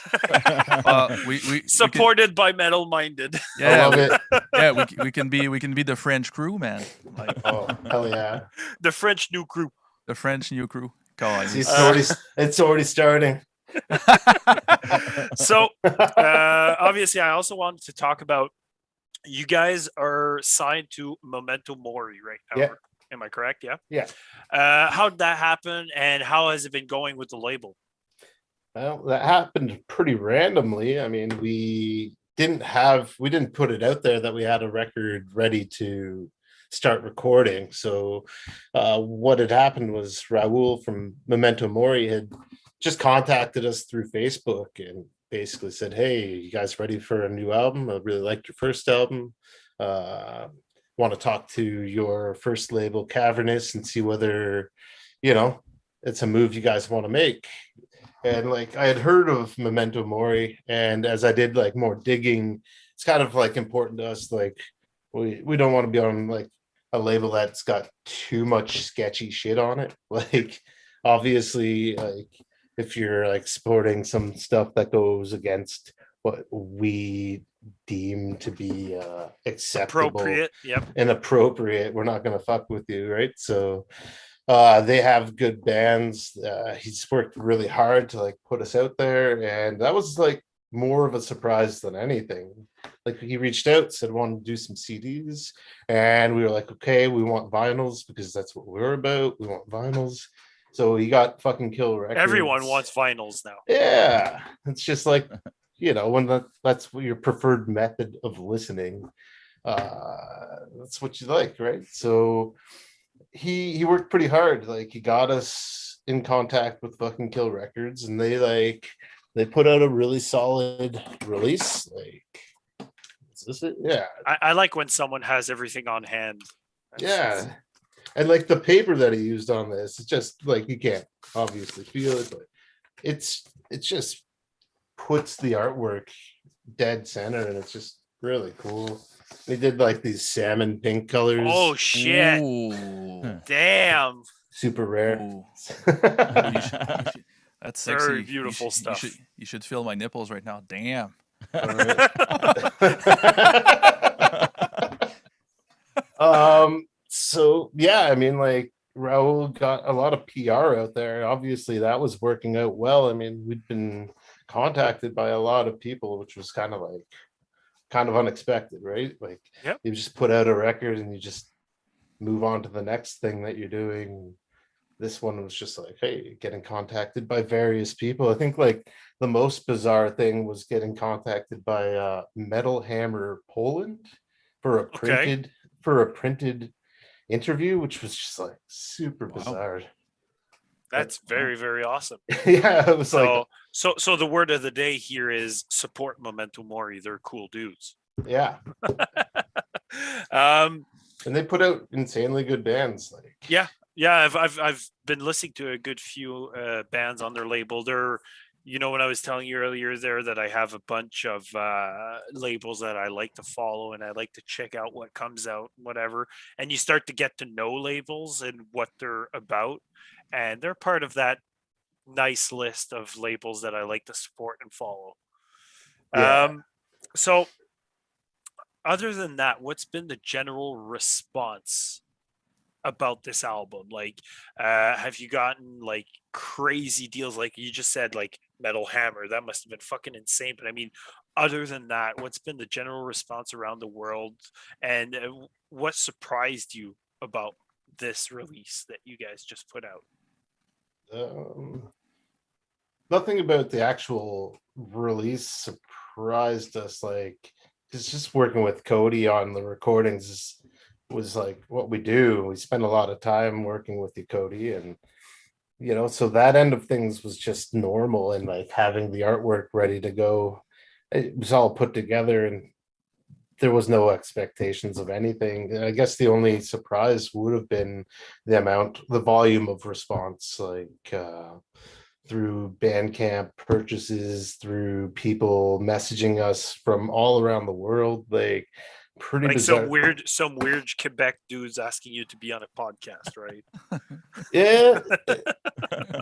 Speaker 1: We
Speaker 2: supported by Metal Minded.
Speaker 1: Yeah,
Speaker 3: I love it.
Speaker 1: Yeah, we can be the French crew, man. Like,
Speaker 3: oh hell yeah,
Speaker 2: the French new crew.
Speaker 1: The French new crew. God,
Speaker 3: it's already starting.
Speaker 2: So obviously, I also wanted to talk about you guys are signed to Memento Mori right now.
Speaker 3: Yeah.
Speaker 2: Am I correct? Yeah.
Speaker 3: Yeah.
Speaker 2: How did that happen, and how has it been going with the label?
Speaker 3: Well, that happened pretty randomly. I mean, we didn't put it out there that we had a record ready to start recording. So what had happened was Raul from Memento Mori had just contacted us through Facebook and basically said, hey, you guys ready for a new album? I really liked your first album. Want to talk to your first label, Cavernous, and see whether, it's a move you guys want to make. And like, I had heard of Memento Mori, and as I did like more digging, it's kind of like important to us. Like, we don't want to be on like a label that's got too much sketchy shit on it. Like, obviously, like if you're like supporting some stuff that goes against what we deem to be acceptable,
Speaker 2: appropriate,
Speaker 3: and appropriate, we're not going to fuck with you, right? So they have good bands. He's worked really hard to like put us out there, and that was like more of a surprise than anything. Like, he reached out, said want to do some CDs, and we were like, okay, we want vinyls because that's what we're about. We want vinyls. So he got fucking Kill Records.
Speaker 2: Everyone wants vinyls now.
Speaker 3: Yeah, it's just like, when that's your preferred method of listening, that's what you like, right? So he worked pretty hard. Like, he got us in contact with fucking Kill Records, and they put out a really solid release. Like, is this it? Yeah.
Speaker 2: I like when someone has everything on hand.
Speaker 3: Yeah. And like the paper that he used on this, it's just like, you can't obviously feel it, but it's just puts the artwork dead center, and it's just really cool. They did like these salmon pink colors.
Speaker 2: Oh shit.
Speaker 1: Ooh.
Speaker 2: Damn.
Speaker 3: Super rare.
Speaker 1: That's sexy.
Speaker 2: Very beautiful stuff.
Speaker 1: You should feel my nipples right now. Damn.
Speaker 3: So yeah, I mean, like, Raul got a lot of PR out there. Obviously that was working out well. I mean, we'd been contacted by a lot of people, which was kind of unexpected, right? Like, you just put out a record and you just move on to the next thing that you're doing. This one was just like, hey, getting contacted by various people. I think like the most bizarre thing was getting contacted by Metal Hammer Poland for a printed interview, which was just like super bizarre.
Speaker 2: That's very, very awesome.
Speaker 3: Yeah, it was
Speaker 2: so the word of the day here is support Memento Mori. They're cool dudes.
Speaker 3: Yeah. And they put out insanely good bands. Like,
Speaker 2: yeah, I've been listening to a good few bands on their label. They're, when I was telling you earlier there that I have a bunch of labels that I like to follow and I like to check out what comes out, whatever. And you start to get to know labels and what they're about. And they're part of that nice list of labels that I like to support and follow.
Speaker 3: Yeah.
Speaker 2: So other than that, what's been the general response about this album? Like, have you gotten like crazy deals? Like you just said, like Metal Hammer, that must have been fucking insane. But I mean, other than that, what's been the general response around the world, and what surprised you about this release that you guys just put out?
Speaker 3: Nothing about the actual release surprised us. Like, because just working with Cody on the recordings was like what we do. We spend a lot of time working with you, Cody, and so that end of things was just normal, and like having the artwork ready to go, it was all put together, and there was no expectations of anything. I guess the only surprise would have been the volume of response, like through Bandcamp purchases, through people messaging us from all around the world, like pretty
Speaker 2: like
Speaker 3: bizarre.
Speaker 2: some weird Quebec dudes asking you to be on a podcast, right?
Speaker 3: Yeah,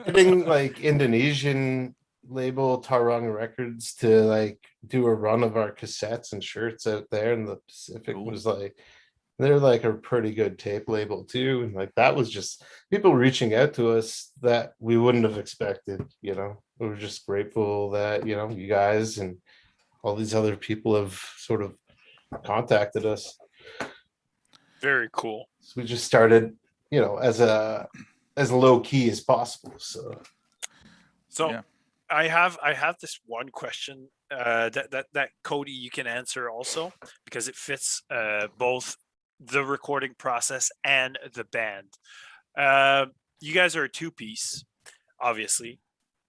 Speaker 3: getting like Indonesian label Tarong Records to like do a run of our cassettes and shirts out there in the Pacific was like, they're like a pretty good tape label too, and like that was just people reaching out to us that we wouldn't have expected. We were just grateful that you guys and all these other people have sort of contacted us.
Speaker 2: Very cool.
Speaker 3: So we just started as low key as possible.
Speaker 2: So
Speaker 1: Yeah.
Speaker 2: I have this one question that Cody, you can answer also, because it fits both the recording process and the band. You guys are a two-piece, obviously,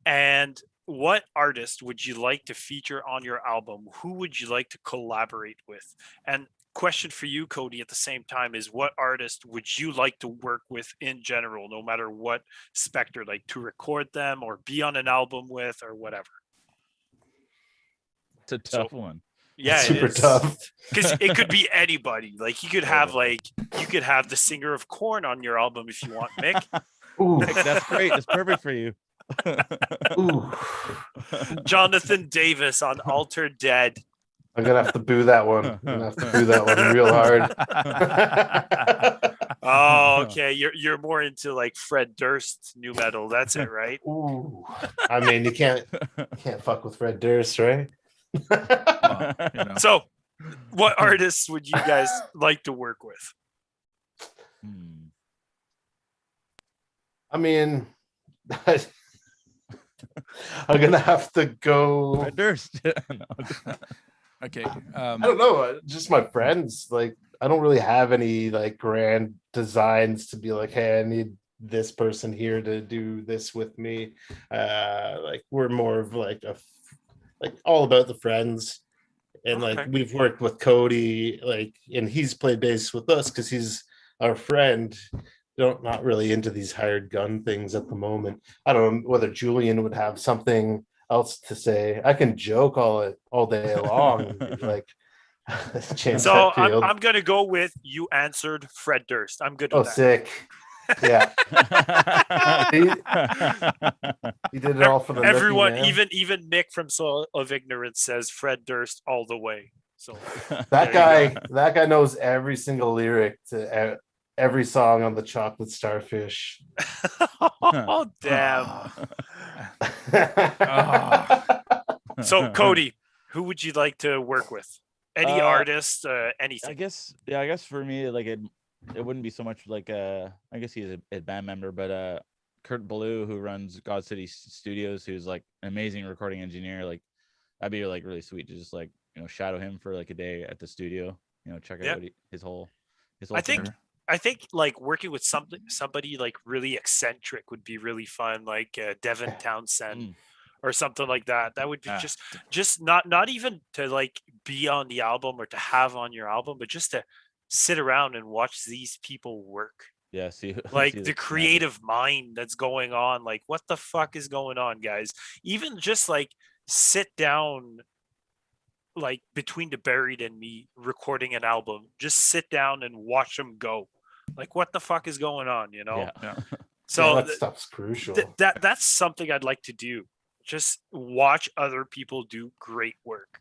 Speaker 2: and what artist would you like to feature on your album? Who would you like to collaborate with? And question for you, Cody, at the same time is, what artist would you like to work with in general, no matter what specter, like to record them or be on an album with or whatever?
Speaker 4: It's a tough one.
Speaker 2: Yeah,
Speaker 3: super tough,
Speaker 2: because it could be anybody. Like you could have the singer of Korn on your album if you want, Mick.
Speaker 3: Ooh.
Speaker 4: Nick, that's great. That's perfect for you.
Speaker 3: Ooh.
Speaker 2: Jonathan Davis on Alter Dead.
Speaker 3: I'm gonna have to boo that one. I'm gonna have to boo that one real hard.
Speaker 2: Oh, okay. You're more into like Fred Durst new metal. That's it, right?
Speaker 3: Ooh. I mean, you can't fuck with Fred Durst, right?
Speaker 2: So, what artists would you guys like to work with?
Speaker 3: I mean, I'm gonna have to go.
Speaker 4: Fred Durst.
Speaker 1: Okay.
Speaker 3: I don't know. Just my friends. Like, I don't really have any like grand designs to be like, hey, I need this person here to do this with me. Like, we're more of like all about the friends. And like we've worked with Cody, like, and he's played bass with us because he's our friend. Not really into these hired gun things at the moment. I don't know whether Julian would have something else to say. I can joke all day long, like James
Speaker 2: So
Speaker 3: Hetfield.
Speaker 2: I'm gonna go with you answered Fred Durst. I'm good with that.
Speaker 3: Sick. Yeah. he did it all for the
Speaker 2: everyone,
Speaker 3: Mickey, man.
Speaker 2: even Mick from Soul of Ignorance says Fred Durst all the way. So
Speaker 3: that guy knows every single lyric to every song on the Chocolate Starfish.
Speaker 2: Oh damn. So Cody, who would you like to work with? Any artist, anything?
Speaker 4: I guess for me, like it wouldn't be so much like I guess he's a band member, but Kurt Ballou, who runs God City Studios, who's like an amazing recording engineer. Like that'd be like really sweet to just like shadow him for like a day at the studio. Check out his whole. I think like working with somebody like really eccentric would be really fun, like Devin Townsend or something like that. That would be just not even to like be on the album or to have on your album, but just to sit around and watch these people work. Yeah, see
Speaker 2: like the creative mind that's going on. Like, what the fuck is going on, guys? Even just like sit down, like between the Buried and Me recording an album, just sit down and watch them go. Like, what the fuck is going on?
Speaker 4: Yeah.
Speaker 2: So
Speaker 3: that stuff's crucial.
Speaker 2: That's something I'd like to do. Just watch other people do great work.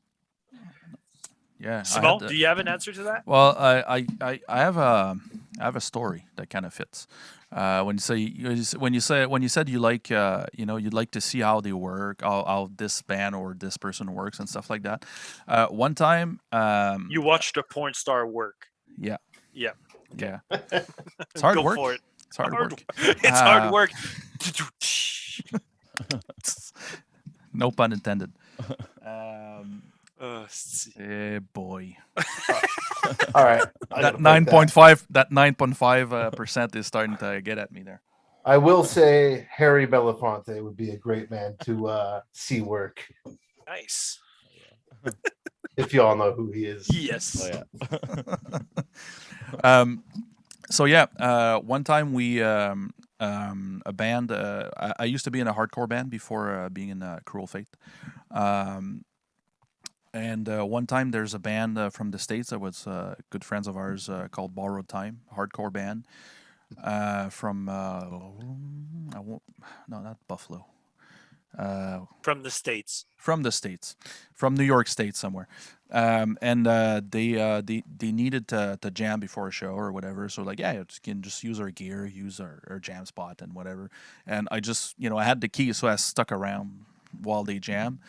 Speaker 1: Yeah.
Speaker 2: Simone, do you have an answer to that?
Speaker 1: Well, I have a story that kind of fits. When you said you like you'd like to see how they work, how this band or this person works and stuff like that. One time,
Speaker 2: you watched a porn star work.
Speaker 1: Yeah.
Speaker 2: Yeah.
Speaker 1: Yeah. It's hard work.
Speaker 2: For it.
Speaker 1: It's hard work.
Speaker 2: It's hard work.
Speaker 1: No pun intended. Eh, boy.
Speaker 3: All right.
Speaker 1: That 9.5. That 9.5% is starting to get at me there.
Speaker 3: I will say Harry Belafonte would be a great man to see work.
Speaker 2: Nice.
Speaker 3: If you all know who he is.
Speaker 2: Yes.
Speaker 1: So yeah, one time we a band. I used to be in a hardcore band before being in Cruel Fate. And one time there's a band from the States that was good friends of ours called Borrowed Time, hardcore band from not Buffalo.
Speaker 2: From the States.
Speaker 1: From the States, from New York State somewhere, and they needed to jam before a show or whatever. So like, yeah, you can just use our gear, use our jam spot and whatever. And I just I had the key, so I stuck around while they jam,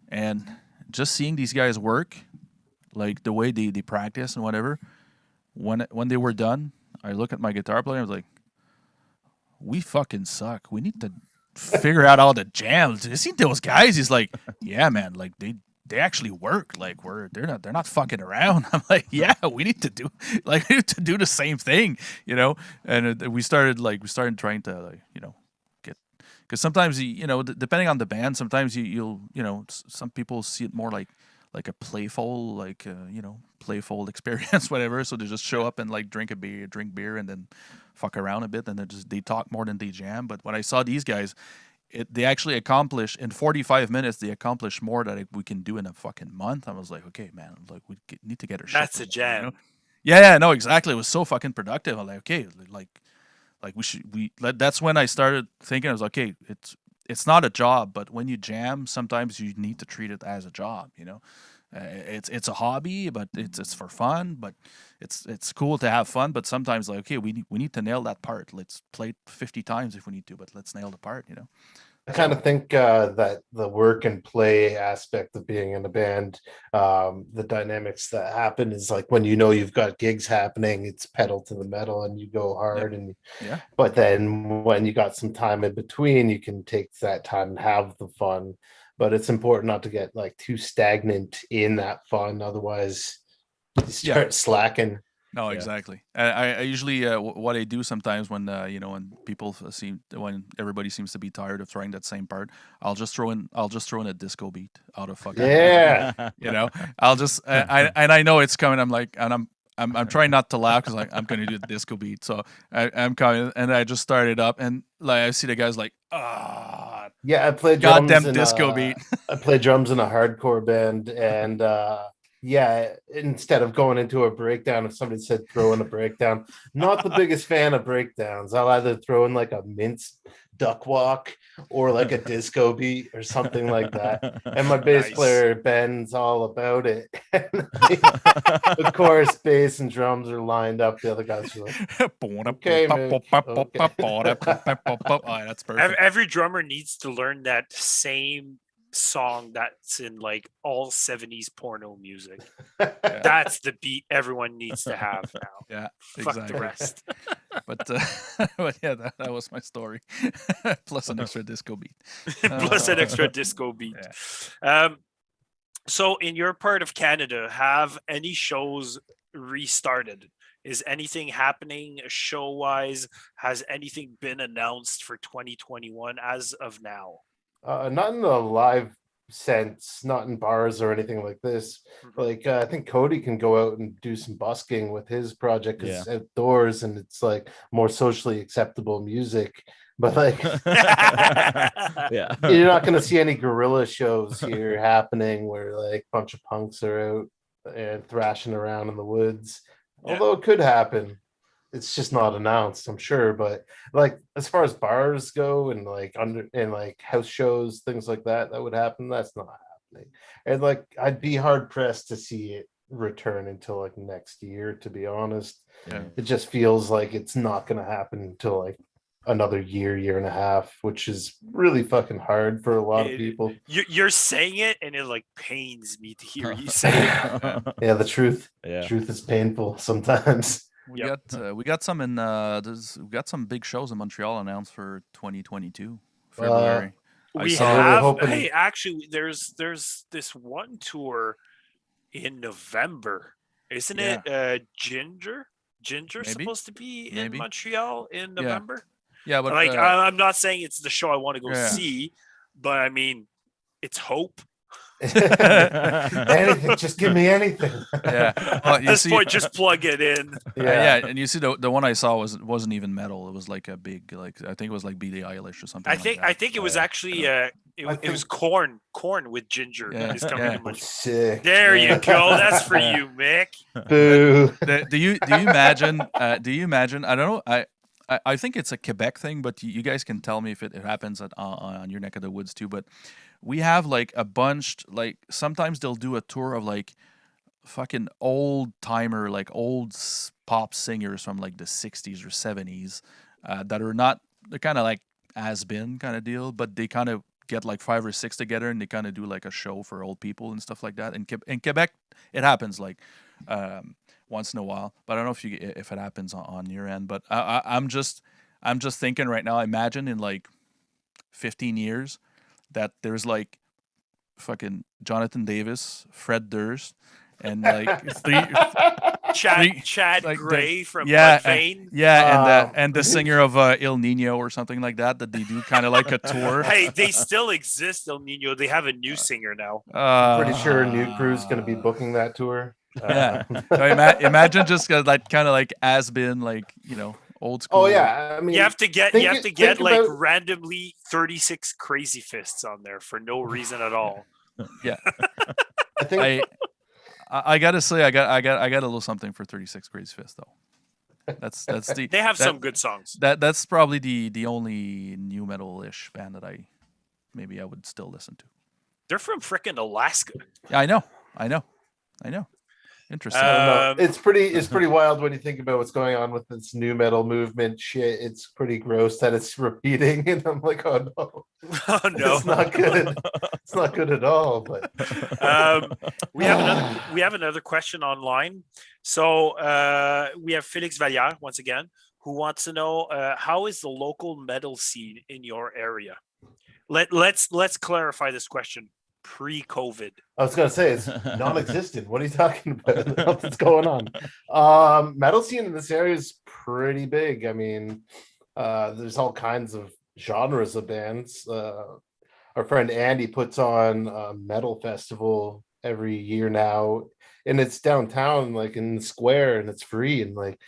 Speaker 1: and just seeing these guys work, like the way they practice and whatever. When they were done, I look at my guitar player and I was like, we fucking suck. We need to figure out all the jams. You see those guys? He's like, yeah, man. Like they actually work. Like they're not fucking around. I'm like, yeah, we need to do the same thing, And we started trying to get, because sometimes depending on the band, sometimes you'll some people see it more like a playful playful experience, whatever. So they just show up and like drink beer and then fuck around a bit, and they talk more than they jam. But when I saw these guys, they actually accomplish in 45 minutes. They accomplish more than we can do in a fucking month. I was like, okay, man, like we need to get our shit.
Speaker 2: That's a jam.
Speaker 1: Yeah, no, exactly. It was so fucking productive. I'm like, okay, like that's when I started thinking. I was like, okay, it's not a job, but when you jam, sometimes you need to treat it as a job. It's a hobby, but it's for fun. But it's cool to have fun. But sometimes like, okay, we need to nail that part. Let's play it 50 times if we need to, but let's nail the part.
Speaker 3: I kind of think that the work and play aspect of being in a band, the dynamics that happen is like when you've got gigs happening, it's pedal to the metal and you go hard. But then when you got some time in between, you can take that time and have the fun. But it's important not to get like too stagnant in that fun, otherwise you start slacking.
Speaker 1: No, exactly. I usually what I do sometimes when when everybody seems to be tired of trying that same part, I'll just throw in a disco beat out of fucking I'll just I know it's coming. I'm like, and I'm trying not to laugh because I'm going to do the disco beat. So I'm coming and I just started up and like I see the guys like
Speaker 3: I play drums
Speaker 1: goddamn disco beat.
Speaker 3: I play drums in a hardcore band and. Instead of going into a breakdown, if somebody said throw in a breakdown, not the biggest fan of breakdowns. I'll either throw in like a mince duck walk or like a disco beat or something like that. And my bass player Ben's all about it. Of course, bass and drums are lined up. The other guys are like, okay,
Speaker 1: that's perfect.
Speaker 2: Every drummer needs to learn that same song that's in like all 70s porno music. That's the beat everyone needs to have now.
Speaker 1: Yeah,
Speaker 2: fuck
Speaker 1: exactly.
Speaker 2: the rest.
Speaker 1: But yeah, that was my story. Plus an extra disco beat.
Speaker 2: Plus an extra disco beat. Yeah. So in your part of Canada, have any shows restarted? Is anything happening show wise? Has anything been announced for 2021 as of now?
Speaker 3: Not in the live sense, not in bars or anything like this. Like I think Cody can go out and do some busking with his project because it's outdoors and it's like more socially acceptable music. But like, you're not going to see any guerrilla shows here happening where like a bunch of punks are out and thrashing around in the woods. Although it could happen. It's just not announced, I'm sure, but like as far as bars go and like house shows, things like that would happen. That's not happening. And like I'd be hard pressed to see it return until like next year, to be honest. It just feels like it's not going to happen until like another year and a half, which is really fucking hard for a lot of people.
Speaker 2: You're saying it and it like pains me to hear you say it.
Speaker 3: Yeah, the truth is painful sometimes.
Speaker 1: We got some we got some big shows in Montreal announced for 2022 February.
Speaker 2: We
Speaker 1: saw.
Speaker 2: have.
Speaker 3: hoping-
Speaker 2: Hey, actually, there's this one tour in November, isn't it? Ginger
Speaker 1: Maybe.
Speaker 2: supposed to be in
Speaker 1: Maybe.
Speaker 2: Montreal in
Speaker 1: Yeah.
Speaker 2: November.
Speaker 1: Yeah, but
Speaker 2: Like, I'm not saying it's the show I want to go
Speaker 1: Yeah.
Speaker 2: see, but I mean, it's hope.
Speaker 3: Anything, just give me anything.
Speaker 1: yeah. Well,
Speaker 2: At
Speaker 1: you
Speaker 2: this
Speaker 1: see,
Speaker 2: point, just plug it in.
Speaker 1: yeah, and you see the one I saw wasn't even metal. It was like a big, like, I think it was like Billie Eilish or something.
Speaker 2: I think it was actually it was corn with Ginger
Speaker 1: Yeah,
Speaker 2: is coming
Speaker 1: yeah.
Speaker 2: to Montreal.
Speaker 3: Sick.
Speaker 2: There
Speaker 1: Yeah.
Speaker 2: you go. That's for you, Mick.
Speaker 3: Boo.
Speaker 1: Do you imagine? Do you imagine? I don't know. I think it's a Quebec thing, but you guys can tell me if it happens on your neck of the woods too. But we have like a bunch. Like sometimes they'll do a tour of like fucking old timer, like pop singers from like the 60s or 70s that are not. They're kind of like has been kind of deal, but they kind of get like 5 or 6 together and they kind of do like a show for old people and stuff like that. In Quebec, it happens like. Once in a while, but I don't know if it happens on your end. But I'm just thinking right now. Imagine in like 15 years that there's like fucking Jonathan Davis, Fred Durst, and like
Speaker 2: Chad
Speaker 1: like
Speaker 2: Gray from
Speaker 1: yeah,
Speaker 2: Mudvayne.
Speaker 1: and the singer of Il Nino or something like that. That they do kind of like a tour.
Speaker 2: Hey, they still exist, El Nino. They have a new singer now.
Speaker 3: Pretty sure New Crew's going to be booking that tour.
Speaker 1: Yeah. So imagine just like kind of like has been like old school.
Speaker 3: Oh yeah, I mean,
Speaker 2: You have to get
Speaker 3: think
Speaker 2: like
Speaker 3: about-
Speaker 2: randomly 36 Crazy Fists on there for no reason at all.
Speaker 1: Yeah.
Speaker 3: I think
Speaker 1: I gotta say I got a little something for 36 Crazy Fist though. That's the
Speaker 2: They have some good songs.
Speaker 1: that's probably the only new metal-ish band that I would still listen to.
Speaker 2: They're from frickin' Alaska.
Speaker 1: Yeah, I know. Interesting.
Speaker 3: I don't know. It's pretty wild when you think about what's going on with this new metal movement shit. It's pretty gross that it's repeating, and I'm like, oh no,
Speaker 2: Oh no.
Speaker 3: it's not good. It's not good at all. But
Speaker 2: We have another question online. So we have Felix Valliere once again, who wants to know how is the local metal scene in your area? Let's clarify this question. Pre-COVID.
Speaker 3: I was gonna say it's non-existent. What are you talking about? What's going on? Metal scene in this area is pretty big. I mean, there's all kinds of genres of bands. Our friend Andy puts on a metal festival every year now, and it's downtown, like in the square, and it's free, and like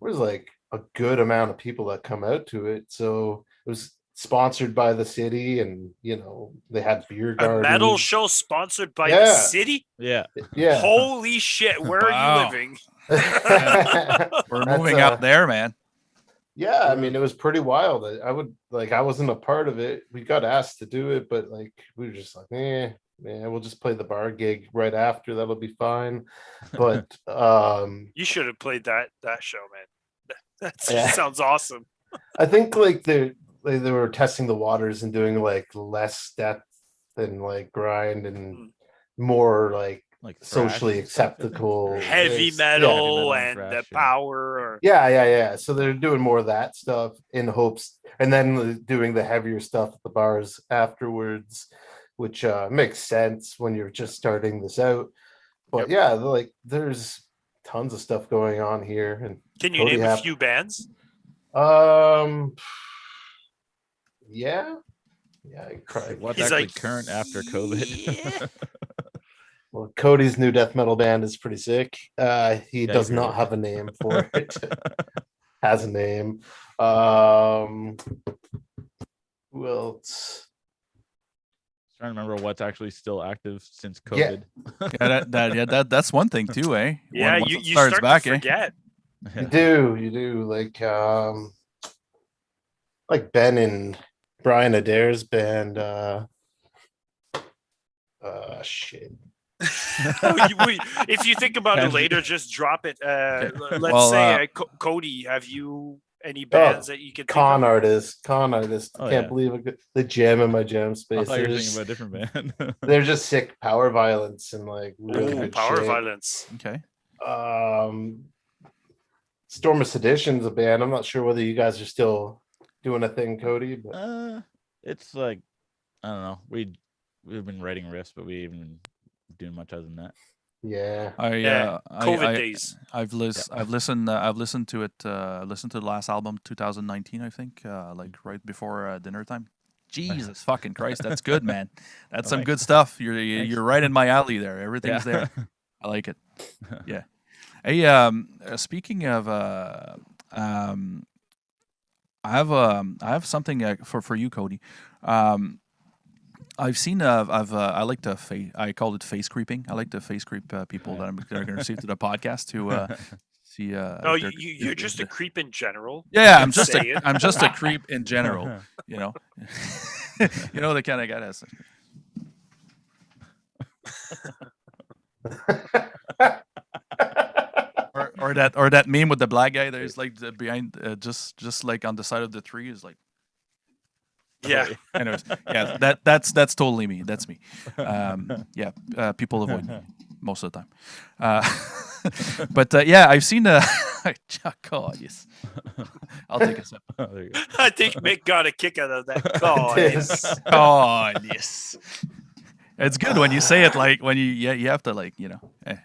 Speaker 3: there's like a good amount of people that come out to it. So it was sponsored by the city, and they had beer
Speaker 2: A
Speaker 3: gardens.
Speaker 2: metal show sponsored by the city?
Speaker 4: Yeah.
Speaker 3: Yeah.
Speaker 2: Holy shit, where are you living?
Speaker 1: We're moving out there, man.
Speaker 3: Yeah, I mean, it was pretty wild. I wasn't a part of it. We got asked to do it, but like we were just like, man, we'll just play the bar gig right after. That'll be fine. But
Speaker 2: You should have played that show, man. That
Speaker 3: Yeah.
Speaker 2: sounds awesome.
Speaker 3: I think like they were testing the waters and doing like less depth and like grind and more like
Speaker 4: Like thrash
Speaker 3: socially
Speaker 4: and stuff, I think.
Speaker 3: acceptable.
Speaker 2: Heavy
Speaker 3: It's-
Speaker 2: metal
Speaker 4: and
Speaker 2: and
Speaker 4: thrash,
Speaker 2: the
Speaker 4: yeah.
Speaker 2: power. Or...
Speaker 3: Yeah. So they're doing more of that stuff in hopes, and then doing the heavier stuff at the bars afterwards, which makes sense when you're just starting this out. But yeah, like there's tons of stuff going on here. And
Speaker 2: Can you
Speaker 3: Cody
Speaker 2: name a
Speaker 3: have-
Speaker 2: few bands?
Speaker 3: Yeah, I cried.
Speaker 4: What's
Speaker 2: He's
Speaker 4: actually
Speaker 2: like,
Speaker 4: current after COVID?
Speaker 2: yeah.
Speaker 3: Well, Cody's new death metal band is pretty sick. He does
Speaker 4: agree.
Speaker 3: not have a name for it. Has a name. Who else?
Speaker 4: Trying to remember what's actually still active since
Speaker 3: Yeah.
Speaker 4: COVID.
Speaker 1: That's one thing too, eh?
Speaker 2: Yeah,
Speaker 1: Once
Speaker 2: you
Speaker 1: it
Speaker 2: start to
Speaker 1: eh?
Speaker 2: forget.
Speaker 3: You do. Like Ben and Brian Adair's band. Shit.
Speaker 2: If you think about it
Speaker 4: Depends.
Speaker 2: later, just drop it. Let's
Speaker 1: Well,
Speaker 2: say, Cody, have you any bands that you can think
Speaker 3: Con
Speaker 2: of?
Speaker 3: artist.
Speaker 4: Oh,
Speaker 3: Can't
Speaker 4: yeah.
Speaker 3: believe it. The jam in my jam
Speaker 4: I
Speaker 3: space.
Speaker 4: thought you were
Speaker 3: They're
Speaker 4: thinking
Speaker 3: just,
Speaker 4: about a different band.
Speaker 3: they're just sick power violence and like really
Speaker 2: Ooh,
Speaker 3: good
Speaker 2: power
Speaker 3: shit.
Speaker 2: violence.
Speaker 1: Okay.
Speaker 3: Storm of Sedition's a band. I'm not sure whether you guys are still doing a thing, Cody, but
Speaker 4: It's like I don't know. We've been writing riffs, but we haven't been doing much other than that.
Speaker 3: Yeah.
Speaker 2: COVID days.
Speaker 1: I've listened to it. Listened to the last album, 2019, I think, like right before dinner time. Jesus fucking Christ, that's good, man. That's some good stuff. You're right in my alley there. Everything's there. I like it. Yeah. Hey, speaking of, I have something for you, Cody. I've seen. I like to. I called it face creeping. I like to face creep people that are going to receive to the podcast to see.
Speaker 2: No, you're just a creep in general.
Speaker 1: Yeah,
Speaker 2: I'm just
Speaker 1: I'm just a creep in general. You know, you know the kind of guy that's. Or that meme with the black guy. There's like behind, just like on the side of the tree is like.
Speaker 2: Yeah.
Speaker 1: Anyways, yeah, that's totally me. That's me. People avoid me most of the time. But yeah, I've seen oh, yes. I'll take a sip.
Speaker 4: There you go.
Speaker 2: I think Mick got a kick out of that. Oh, yes.
Speaker 1: Oh, yes. It's good when you say it like when you have to like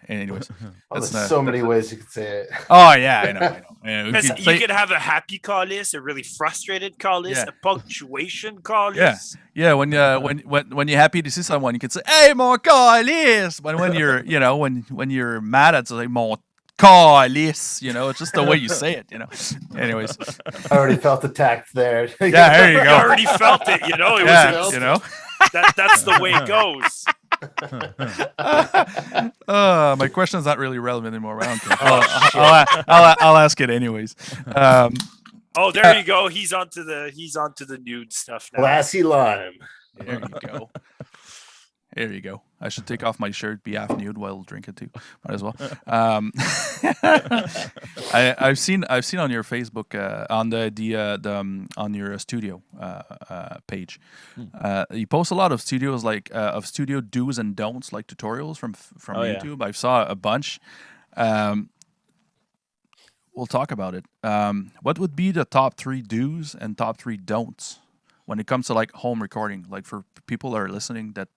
Speaker 1: anyways.
Speaker 3: There's so many ways you could say it.
Speaker 1: Oh yeah, I know. Yeah,
Speaker 2: you could have a happy calice, a really frustrated calice, a punctuation calice.
Speaker 1: Yeah. When you're happy to see someone, you can say, "Hey, mon calice." But when you're when you're mad, it's like mon calice. It's just the way you say it. Anyways,
Speaker 3: I already felt the tact there.
Speaker 1: Yeah, there you go.
Speaker 2: I already felt it. It was that's the way it goes.
Speaker 1: My question's not really relevant anymore. I don't care. I'll ask it anyways.
Speaker 2: Oh, there you go. He's onto the nude stuff now.
Speaker 3: Glassy lime.
Speaker 1: There you go. There you go. I should take off my shirt, be half nude while drinking too. Might as well. I've seen on your Facebook on on your studio page. You post a lot of studios of studio do's and don'ts, like tutorials from YouTube. I saw a bunch. We'll talk about it. What would be the top 3 do's and top 3 don'ts when it comes to like home recording, like for people that are listening, that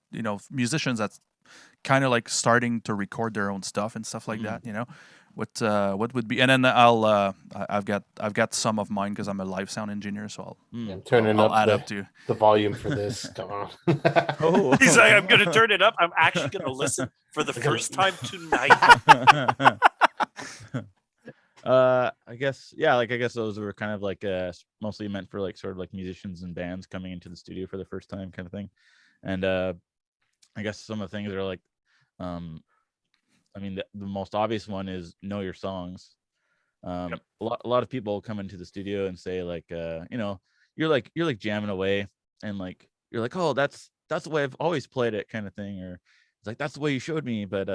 Speaker 1: musicians that's kind of like starting to record their own stuff and stuff like that, what would be, and then I've got some of mine because I'm a live sound engineer, so
Speaker 3: I'm turning
Speaker 1: I'll add
Speaker 3: up
Speaker 1: up to
Speaker 3: the volume for this. Come on.
Speaker 2: He's like, I'm gonna turn it up. I'm actually gonna listen for the first time tonight.
Speaker 4: I guess those were kind of like mostly meant for like sort of like musicians and bands coming into the studio for the first time kind of thing. And I guess some of the things are like I mean the most obvious one is know your songs. A lot of people come into the studio and say like you're like jamming away and like you're like, oh, that's the way I've always played it kind of thing, or it's like that's the way you showed me, but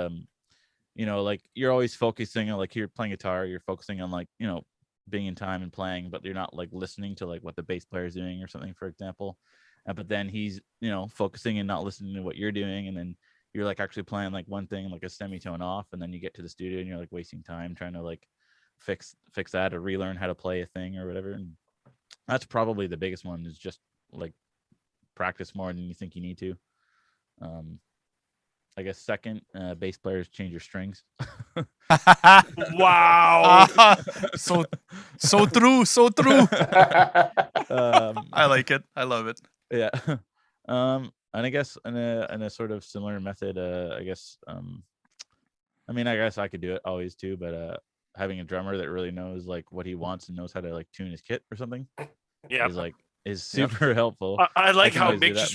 Speaker 4: like you're always focusing on like you're playing guitar, you're focusing on like, being in time and playing, but you're not like listening to like what the bass player is doing or something, for example. But then he's, focusing and not listening to what you're doing. And then you're like actually playing like one thing, like a semitone off. And then you get to the studio and you're like wasting time trying to like fix that or relearn how to play a thing or whatever. And that's probably the biggest one, is just like practice more than you think you need to. I guess second, bass players change your strings.
Speaker 2: Wow.
Speaker 1: So true. I like it. I love it.
Speaker 4: Yeah. And I guess in a sort of similar method, I guess I could do it always too, but having a drummer that really knows like what he wants and knows how to like tune his kit or something is super helpful.
Speaker 2: I like how Mick just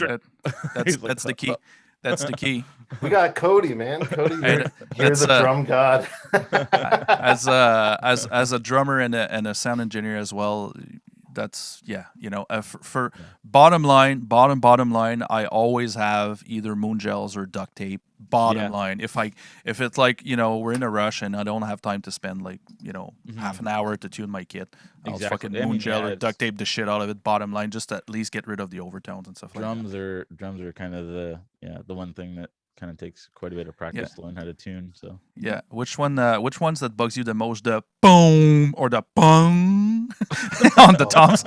Speaker 1: that's the key. That's the key.
Speaker 3: We got Cody, man. Cody, you're the drum god.
Speaker 1: as a drummer and a sound engineer as well, that's for bottom line, I always have either moon gels or duct tape. Bottom line, if it's like we're in a rush and I don't have time to spend like half an hour to tune my kit, I'll fucking moon gel or duct tape the shit out of it. Bottom line, just to at least get rid of the overtones and stuff like that.
Speaker 4: Drums are kind of the one thing that kind of takes quite a bit of practice to learn how to tune. So
Speaker 1: Yeah, which ones that bugs you the most? The boom or the bong on the toms?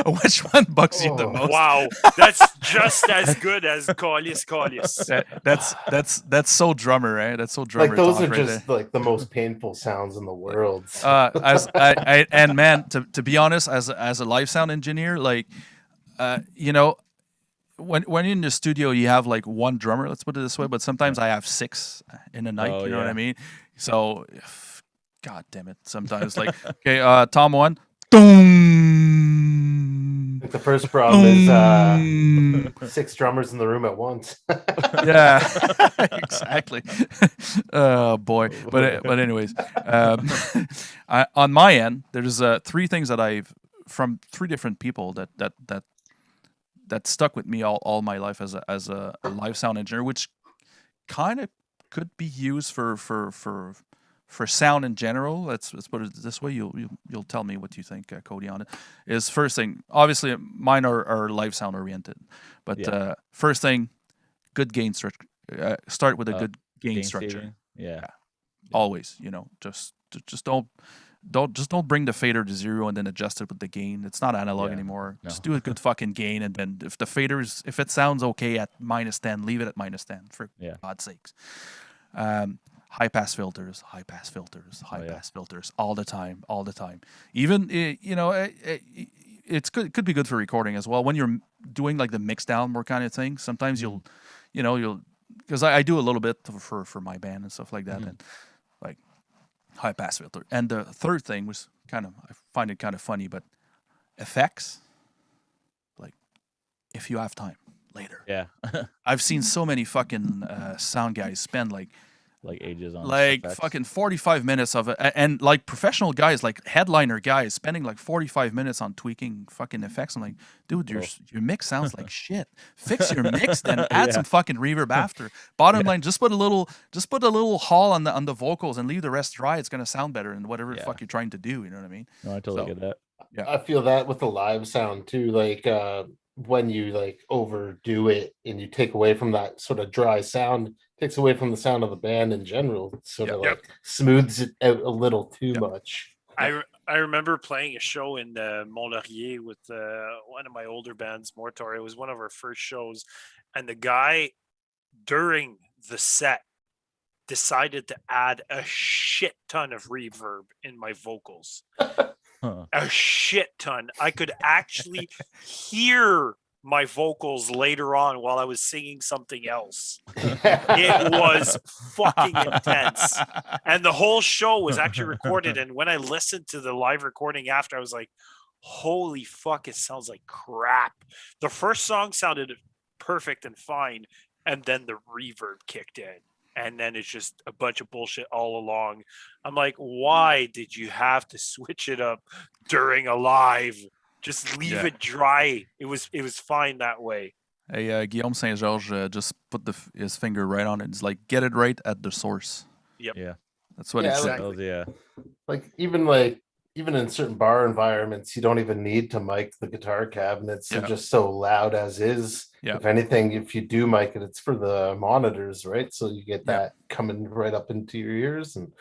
Speaker 1: Which one bugs you the most?
Speaker 2: Wow, that's just as good as Callis.
Speaker 1: That's so drummer, right? That's so drummer.
Speaker 3: Like those
Speaker 1: talk
Speaker 3: are
Speaker 1: right
Speaker 3: just like the most painful sounds in the world.
Speaker 1: as I and man, to be honest, as a live sound engineer, like you know, when you're in the studio, you have like one drummer. Let's put it this way. But sometimes I have 6 in a night.
Speaker 4: Oh,
Speaker 1: You know what I
Speaker 4: yeah.
Speaker 1: mean? So, God damn it. Sometimes like okay, Tom 1, boom.
Speaker 3: The first problem is 6 drummers in the room at once.
Speaker 1: Yeah, exactly. Oh boy, but anyways, on my end, there's 3 things that I've from 3 different people that stuck with me all my life as a live sound engineer, which kind of could be used for sound in general. Let's put it this way. You'll tell me what you think, Cody, on it. Is first thing. Obviously, mine are live sound oriented, but first thing, good gain structure. Start with a good gain structure.
Speaker 4: staging. Yeah.
Speaker 1: Always, just don't bring the fader to 0 and then adjust it with the gain. It's not analog anymore.
Speaker 4: No.
Speaker 1: Just do a good fucking gain, and then if the if it sounds okay at -10, leave it at -10 for God's sakes. High pass filters, high pass filters, all the time. Even it's good. It could be good for recording as well. When you're doing like the mix down more kind of thing, sometimes you'll because I do a little bit for my band and stuff like that, and like high pass filter. And the third thing was I find it kind of funny, but effects, like if you have time later.
Speaker 4: Yeah.
Speaker 1: I've seen so many fucking sound guys spend like
Speaker 4: ages on
Speaker 1: effects. Fucking 45 minutes of it, and like professional guys, like headliner guys, spending like 45 minutes on tweaking fucking effects. I'm like, dude, your mix sounds like shit. Fix your mix, then add some fucking reverb after. Bottom line, just put a little haul on the vocals and leave the rest dry. It's gonna sound better than whatever the fuck you're trying to do. You know what I mean?
Speaker 4: No, I totally get that.
Speaker 1: Yeah,
Speaker 3: I feel that with the live sound too. Like when you like overdo it and you take away from that sort of dry sound, takes away from the sound of the band in general. It sort of like smooths it out a little too much.
Speaker 2: I remember playing a show in Mont-Laurier with one of my older bands, Mortor. It was one of our first shows, and the guy during the set decided to add a shit ton of reverb in my vocals. A shit ton. I could actually hear my vocals later on while I was singing something else. It was fucking intense. And the whole show was actually recorded. And when I listened to the live recording after, I was like, holy fuck, it sounds like crap. The first song sounded perfect and fine. And then the reverb kicked in. And then it's just a bunch of bullshit all along. I'm like, why did you have to switch it up during a live? Just leave it dry. It was fine that way.
Speaker 1: Hey, Guillaume Saint Georges just put his finger right on it. It's like, get it right at the source.
Speaker 2: Yep.
Speaker 4: Yeah.
Speaker 1: That's what it's
Speaker 2: exactly.
Speaker 3: Like even in certain bar environments, you don't even need to mic the guitar cabinets. They're just so loud as is.
Speaker 1: Yeah.
Speaker 3: If anything, if you do mic it, it's for the monitors, right? So you get that coming right up into your ears. And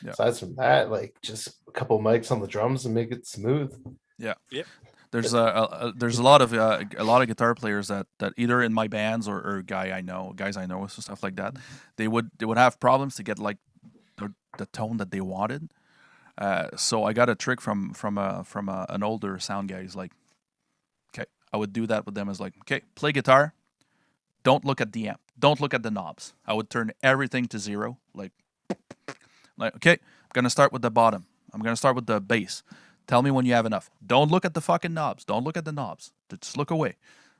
Speaker 3: aside from that, like just a couple mics on the drums and make it smooth.
Speaker 1: Yeah.
Speaker 2: Yep.
Speaker 1: There's a lot of guitar players that either in my bands or guys I know and stuff like that, they would have problems to get like the tone that they wanted. So I got a trick from an older sound guy. He's like, okay, I would do that with them. As like, okay, play guitar, don't look at the amp, don't look at the knobs. I would turn everything to 0. Like okay, I'm gonna start with the bottom. I'm gonna start with the bass. Tell me when you have enough. Don't look at the fucking knobs. Don't look at the knobs. Just look away.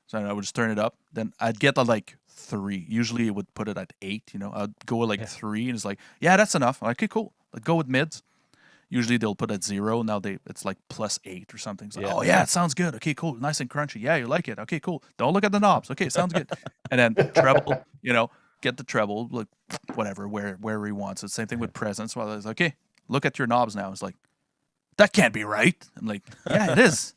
Speaker 1: So I would just turn it up. Then I'd get like 3. Usually it would put it at 8. I'd go with like 3, and it's like, yeah, that's enough. I'm like, okay, cool. Let's go with mids. Usually they'll put at 0. Now it's like +8 or something. So, oh yeah, it sounds good. Okay, cool. Nice and crunchy. Yeah, you like it. Okay, cool. Don't look at the knobs. Okay, sounds good. And then treble, get the treble, like whatever, wherever he wants it. Same thing with presence. Well, it's like, okay, look at your knobs now. It's like, that can't be right. I'm like, yeah, it is.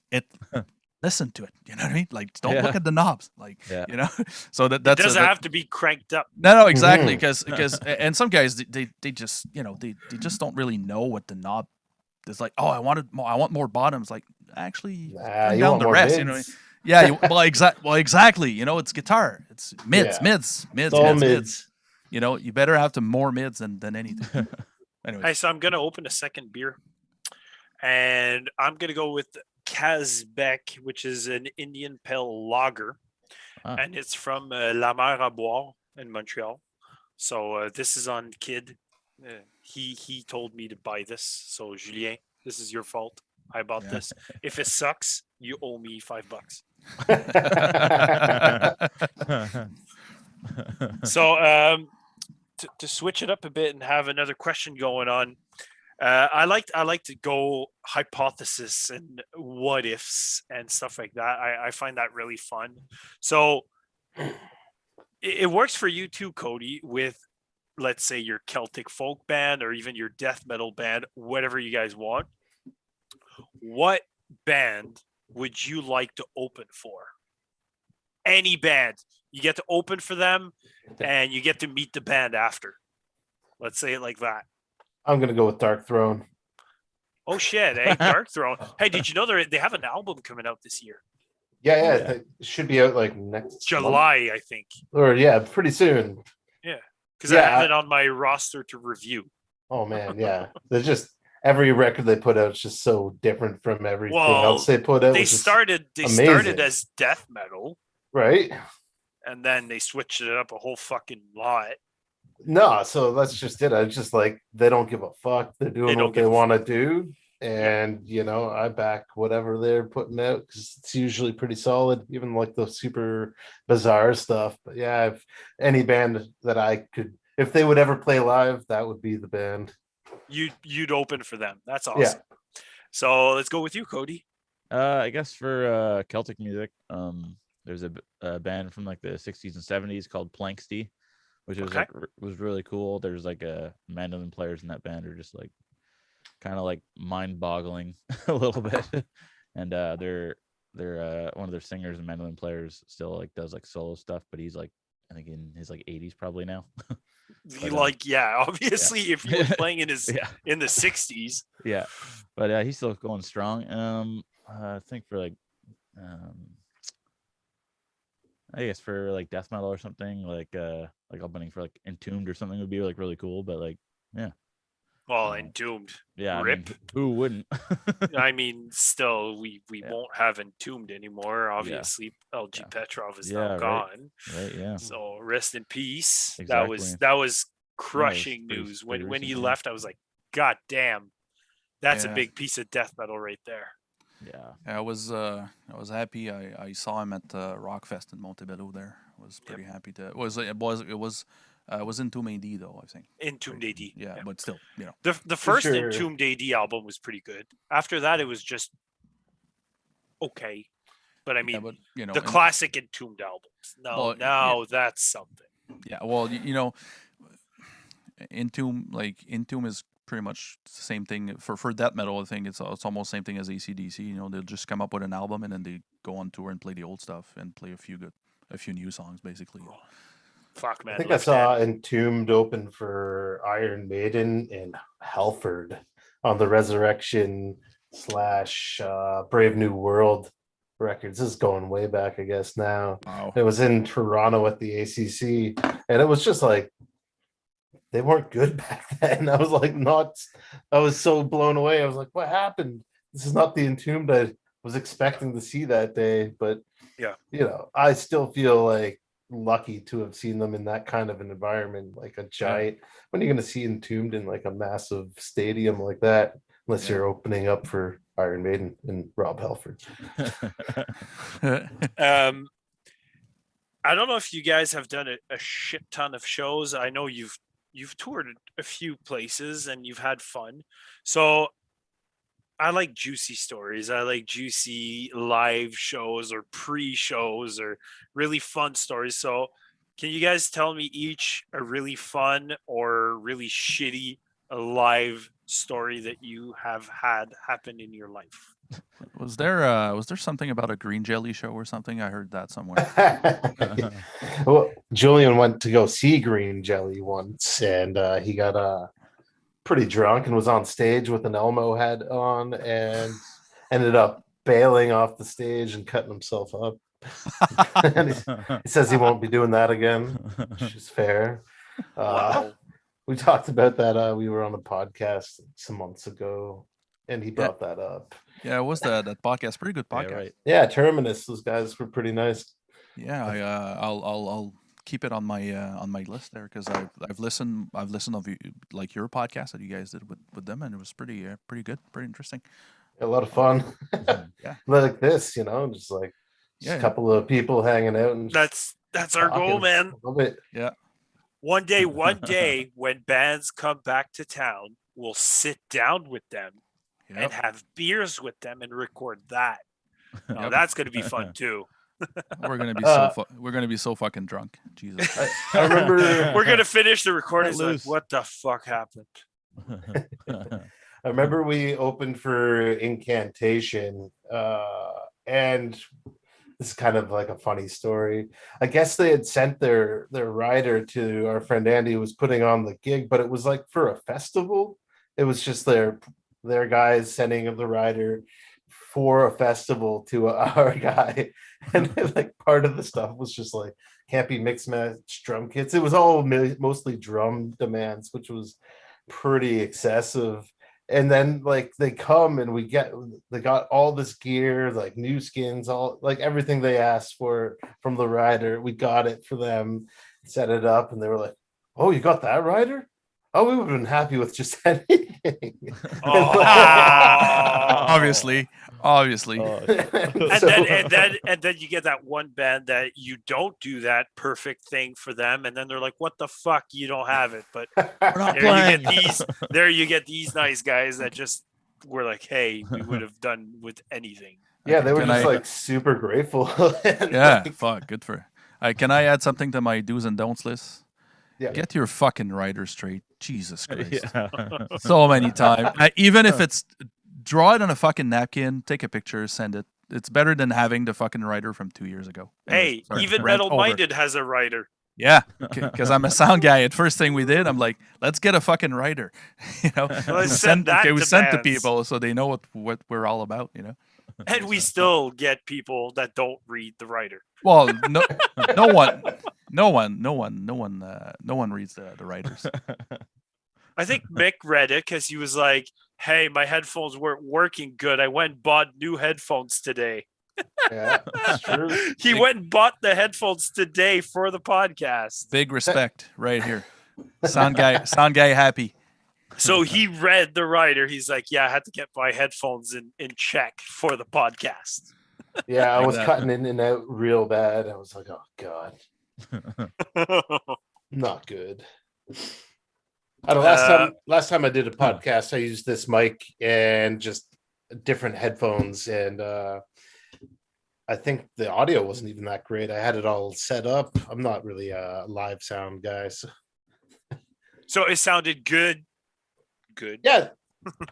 Speaker 1: listen to it. You know what I mean? Like, don't look at the knobs. Like,
Speaker 4: Yeah.
Speaker 1: you know. So
Speaker 2: It
Speaker 1: that's
Speaker 2: doesn't have to be cranked up.
Speaker 1: no, exactly.
Speaker 3: Mhm.
Speaker 1: Because and some guys they just they just don't really know what the knob is like. Oh, I want more bottoms. Like, actually
Speaker 3: Nah,
Speaker 1: turn
Speaker 3: you
Speaker 1: down
Speaker 3: want
Speaker 1: the
Speaker 3: more
Speaker 1: rest.
Speaker 3: mids.
Speaker 1: Yeah. Well, exactly. It's guitar. It's mids,
Speaker 3: Yeah.
Speaker 1: mids,
Speaker 3: It's all
Speaker 1: mids.
Speaker 3: mids.
Speaker 1: You better have to more mids than anything. Anyways,
Speaker 2: Hey, so I'm gonna open a second beer, and I'm gonna go with Kazbek, which is an Indian Pale Lager, and it's from La Mer à Boire in Montreal. So this is on Kid. He told me to buy this. So Julien, this is your fault. I bought this. If it sucks, you owe me $5. So to switch it up a bit and have another question going on, I like to go hypothesis and what ifs and stuff like that. I find that really fun. So it works for you too, Cody, with, let's say, your Celtic folk band or even your death metal band, whatever you guys want. What band would you like to open for? Any band. You get to open for them and you get to meet the band after. Let's say it like that.
Speaker 3: I'm gonna go with Dark Throne.
Speaker 2: Oh shit, eh? Dark Throne. Hey, did you know they have an album coming out this year?
Speaker 3: Yeah. It should be out like next
Speaker 2: July,
Speaker 3: month.
Speaker 2: I think.
Speaker 3: Or pretty soon.
Speaker 2: Yeah. Because I have it on my roster to review.
Speaker 3: Oh man, yeah. There's just every record they put out is just so different from everything else they put out.
Speaker 2: They
Speaker 3: which is
Speaker 2: started
Speaker 3: amazing.
Speaker 2: as death metal,
Speaker 3: right.
Speaker 2: and then they switched it up a whole fucking lot.
Speaker 3: No, so that's just it. I just like they don't give a fuck. They're doing what they want to do, and I back whatever they're putting out because it's usually pretty solid, even like the super bizarre stuff. But yeah, if any band that I could, if they would ever play live, that would be the band.
Speaker 2: You'd open for them. That's awesome. Yeah. So let's go with you, Cody.
Speaker 4: I guess for Celtic music, there's a band from like the 60s and 70s called Planksty, which was was really cool. There's like mandolin players in that band are just like kind of like mind-boggling a little bit, and they're one of their singers and mandolin players still like does like solo stuff, but he's like I think in his like 80s probably now.
Speaker 2: But, obviously if he was playing in his in the 60s,
Speaker 4: but he's still going strong. I think for like I guess for like death metal or something like opening for like Entombed or something would be like really cool, but like
Speaker 2: well, Entombed,
Speaker 4: rip.
Speaker 2: I mean,
Speaker 4: who wouldn't?
Speaker 2: I mean, still we won't have Entombed anymore. Obviously, LG Petrov is now gone.
Speaker 4: Right. Yeah.
Speaker 2: So rest in peace.
Speaker 4: Exactly.
Speaker 2: That was crushing news when he left. I was like, God damn, that's a big piece of death metal right there.
Speaker 1: Yeah, I was happy. I saw him at Rockfest in Montebello. There, I was pretty happy to. It was Entombed AD though. I think
Speaker 2: Entombed AD.
Speaker 1: Yeah, but still,
Speaker 2: the first Entombed AD album was pretty good. After that, it was just okay. But I mean, the classic Entombed albums. Now that's something.
Speaker 1: Yeah, well, Entomb is pretty much the same thing for death metal. I think it's almost the same thing as AC/DC. They'll just come up with an album and then they go on tour and play the old stuff and play a few new songs basically.
Speaker 2: Fuck man,
Speaker 3: I think I saw Entombed open for Iron Maiden in Halford on the Resurrection / Brave New World records. This is going way back, I guess now.
Speaker 1: Wow.
Speaker 3: It was in Toronto at the ACC, and it was just like they weren't good back then. I was so blown away. I was like, what happened? This is not the Entombed I was expecting to see that day. But I still feel like lucky to have seen them in that kind of an environment, like a giant. When are you going to see Entombed in like a massive stadium like that? Unless you're opening up for Iron Maiden and Rob Halford.
Speaker 2: I don't know if you guys have done a shit ton of shows. I know you've toured a few places and you've had fun. So I like juicy stories. I like juicy live shows or pre-shows or really fun stories. So can you guys tell me each a really fun or really shitty live story that you have had happen in your life?
Speaker 1: Was there something about a green jelly show or something? I heard that somewhere.
Speaker 3: Well, Julian went to go see Green Jelly once, and he got pretty drunk and was on stage with an Elmo hat on, and ended up bailing off the stage and cutting himself up. And he says he won't be doing that again, which is fair.
Speaker 2: Wow.
Speaker 3: We talked about that. We were on a podcast some months ago, and he brought that up.
Speaker 1: Yeah, it was that podcast. Pretty good
Speaker 4: Yeah,
Speaker 1: podcast.
Speaker 4: right.
Speaker 3: Yeah, Terminus. Those guys were pretty nice.
Speaker 1: Yeah, I'll keep it on my list there because I've listened of your podcast that you guys did with them, and it was pretty good, pretty interesting.
Speaker 3: A lot of fun.
Speaker 1: Yeah.
Speaker 3: Like this, just like a couple of people hanging out, and
Speaker 2: That's our goal, man.
Speaker 3: Love it.
Speaker 1: Yeah.
Speaker 2: One day when bands come back to town, we'll sit down with them and have beers with them and record that. Now, that's going to be fun too.
Speaker 1: We're gonna be so fucking drunk. Jesus.
Speaker 3: I remember
Speaker 2: we're gonna finish the recording. Like, what the fuck happened?
Speaker 3: I remember we opened for Incantation, and this is kind of like a funny story. I guess they had sent their rider to our friend Andy, who was putting on the gig, but it was like for a festival. It was just their guys sending the rider for a festival to our guy, and like part of the stuff was just like can't be mixed match drum kits. It was all mostly drum demands, which was pretty excessive. And then like they come and they got all this gear, like new skins, all like everything they asked for from the rider. We got it for them, set it up, and they were like, "Oh, you got that rider? Oh, we would have been happy with just anything."
Speaker 1: Obviously.
Speaker 2: And then you get that one band that you don't do that perfect thing for them, and then they're like, "What the fuck? You don't have it." But you get these nice guys that just were like, "Hey, we would have done with anything."
Speaker 3: Yeah, they were like super grateful.
Speaker 1: Yeah, fuck, good for. Can I add something to my do's and don'ts list?
Speaker 3: Yeah.
Speaker 1: Get your fucking rider straight. Jesus Christ. Yeah. So many times. Even if it's draw it on a fucking napkin, take a picture, send it. It's better than having the fucking rider from 2 years ago.
Speaker 2: Hey, even Metal Minded has a rider.
Speaker 1: Yeah, because I'm a sound guy. At first thing we did, I'm like, let's get a fucking rider.
Speaker 2: We sent
Speaker 1: to people so they know what we're all about.
Speaker 2: And we still get people that don't read the writer.
Speaker 1: Well, no one reads the writers.
Speaker 2: I think Mick read it because he was like, "Hey, my headphones weren't working good. I went and bought new headphones today."
Speaker 3: Yeah, that's true.
Speaker 2: He went and bought the headphones today for the podcast.
Speaker 1: Big respect right here. Sound guy happy.
Speaker 2: So he read the writer. He's like, "Yeah, I had to get my headphones in check for the podcast."
Speaker 3: Yeah, I was cutting in and out real bad. I was like, "Oh God, not good." I don't, last time I did a podcast, I used this mic and just different headphones, and I think the audio wasn't even that great. I had it all set up. I'm not really a live sound guy,
Speaker 2: so it sounded good. Good.
Speaker 3: Yeah.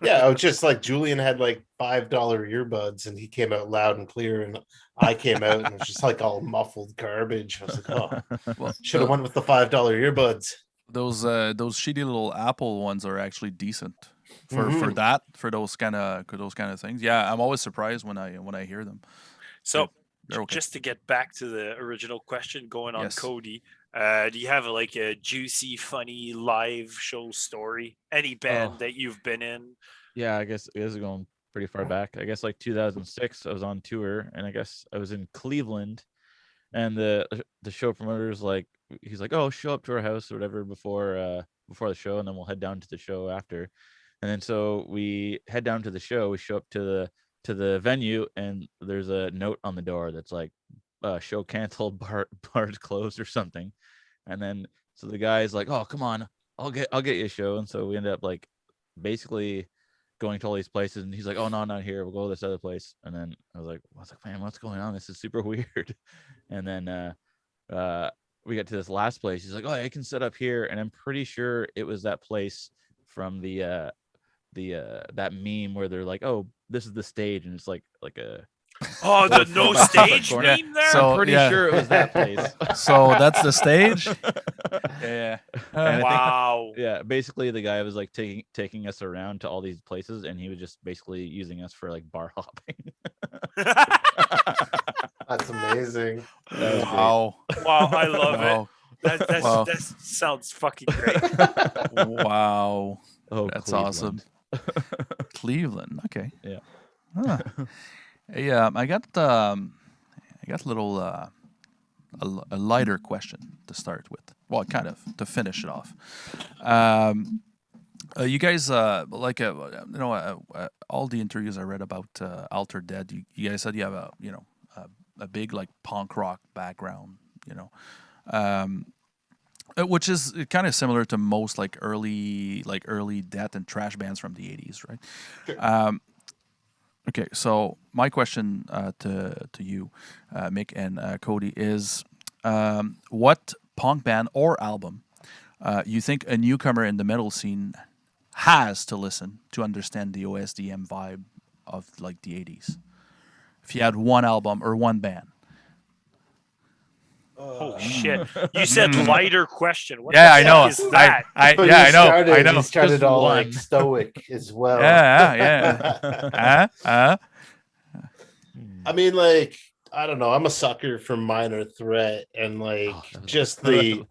Speaker 3: I was just like Julian had like $5 earbuds, and he came out loud and clear, and I came out and it was just like all muffled garbage. I was like, "Oh, well, should have went with the $5 earbuds."
Speaker 1: Those shitty little Apple ones are actually decent for those kind of things. Yeah, I'm always surprised when I hear them.
Speaker 2: So just to get back to the original question going on, Cody, do you have a juicy, funny live show story? Any band that you've been in?
Speaker 4: Yeah, I guess it is going pretty far back. I guess like 2006, I was on tour, and I guess I was in Cleveland, and the show promoter's like, he's like, "Oh, show up to our house or whatever before the show, and then we'll head down to the show after." And then so we head down to the show. We show up to the venue, and there's a note on the door that's like, "Show canceled, bars closed," or something. And then so the guy's like, "Oh, come on, I'll get you a show." And so we end up like basically going to all these places, and he's like, "Oh no, not here. We'll go to this other place." And then I was like, "Man, what's going on? This is super weird." And then we got to this last place. He's like, "Oh, I can set up here," and I'm pretty sure it was that place from the that meme where they're like, "Oh, this is the stage," and it's like a.
Speaker 2: Oh, the no stage
Speaker 4: Yeah.
Speaker 2: meme there.
Speaker 1: So-
Speaker 4: I'm pretty
Speaker 1: yeah.
Speaker 4: sure it was that place.
Speaker 1: So that's the stage. Yeah.
Speaker 4: And I think-
Speaker 2: Wow.
Speaker 4: Yeah, basically the guy was like taking us around to all these places, and he was just basically using us for like bar hopping.
Speaker 3: That's amazing.
Speaker 4: That was
Speaker 1: Wow.
Speaker 2: Wow, I love
Speaker 1: Wow.
Speaker 2: it.
Speaker 1: Wow.
Speaker 2: That sounds fucking great.
Speaker 1: Wow.
Speaker 4: Oh,
Speaker 1: That's
Speaker 4: Cleveland.
Speaker 1: awesome. Cleveland. Okay.
Speaker 4: Yeah.
Speaker 1: Huh. Yeah, I got a little a lighter question to start with. Well, kind of to finish it off. You guys all the interviews I read about Altered Dead. You guys said you have a big like punk rock background. Which is kind of similar to most like early death and trash bands from the 80s, right?
Speaker 3: Sure.
Speaker 1: Okay, so my question to you, Mick and Cody, is what punk band or album you think a newcomer in the metal scene has to listen to understand the OSDM vibe of like the 80s? If you had one album or one band.
Speaker 2: Oh shit! You said lighter question. What
Speaker 1: Yeah,
Speaker 2: the
Speaker 1: I know.
Speaker 2: fuck is that?
Speaker 1: I
Speaker 3: When
Speaker 1: know.
Speaker 3: he started,
Speaker 1: I know.
Speaker 3: He started
Speaker 4: Just
Speaker 3: all
Speaker 4: one.
Speaker 3: like stoic as well.
Speaker 1: Yeah.
Speaker 3: I mean, like, I don't know. I'm a sucker for Minor Threat and like just the.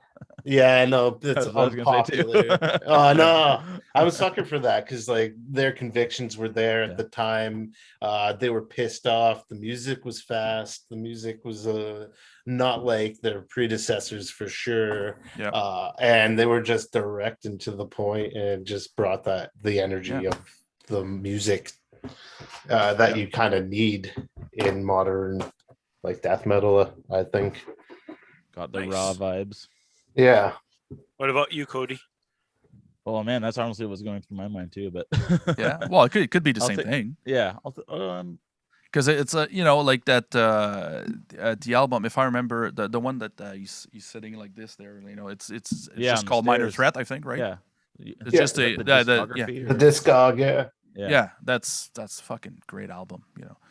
Speaker 3: Yeah, I know that's
Speaker 4: That's what I was gonna say, too.
Speaker 3: unpopular. Oh no, I'm a sucker for that because like their convictions were there at
Speaker 4: Yeah.
Speaker 3: the time. They were pissed off. The music was fast. The music was not like their predecessors for sure.
Speaker 1: Yeah.
Speaker 3: And they were just direct and to the point, and just brought the energy
Speaker 1: Yeah.
Speaker 3: of the music that you kind of need in modern like death metal. I think.
Speaker 4: Got the
Speaker 2: Nice.
Speaker 4: raw vibes.
Speaker 3: Yeah.
Speaker 2: What about you, Cody?
Speaker 4: Oh man, that's honestly what's going through my mind too. But
Speaker 1: Yeah. Well, it could be the
Speaker 4: I'll
Speaker 1: same
Speaker 4: take-
Speaker 1: thing.
Speaker 4: yeah,
Speaker 1: Because it's like that the album. If I remember the one that he's sitting like this there, it's
Speaker 4: Yeah,
Speaker 1: just
Speaker 4: on the
Speaker 1: called Minor
Speaker 4: stairs.
Speaker 1: Threat, I think, right?
Speaker 4: yeah.
Speaker 1: It's
Speaker 3: Yeah,
Speaker 1: just
Speaker 4: the
Speaker 1: the
Speaker 4: discography
Speaker 3: The
Speaker 4: or-
Speaker 3: Discog, yeah.
Speaker 1: yeah. That's fucking great album.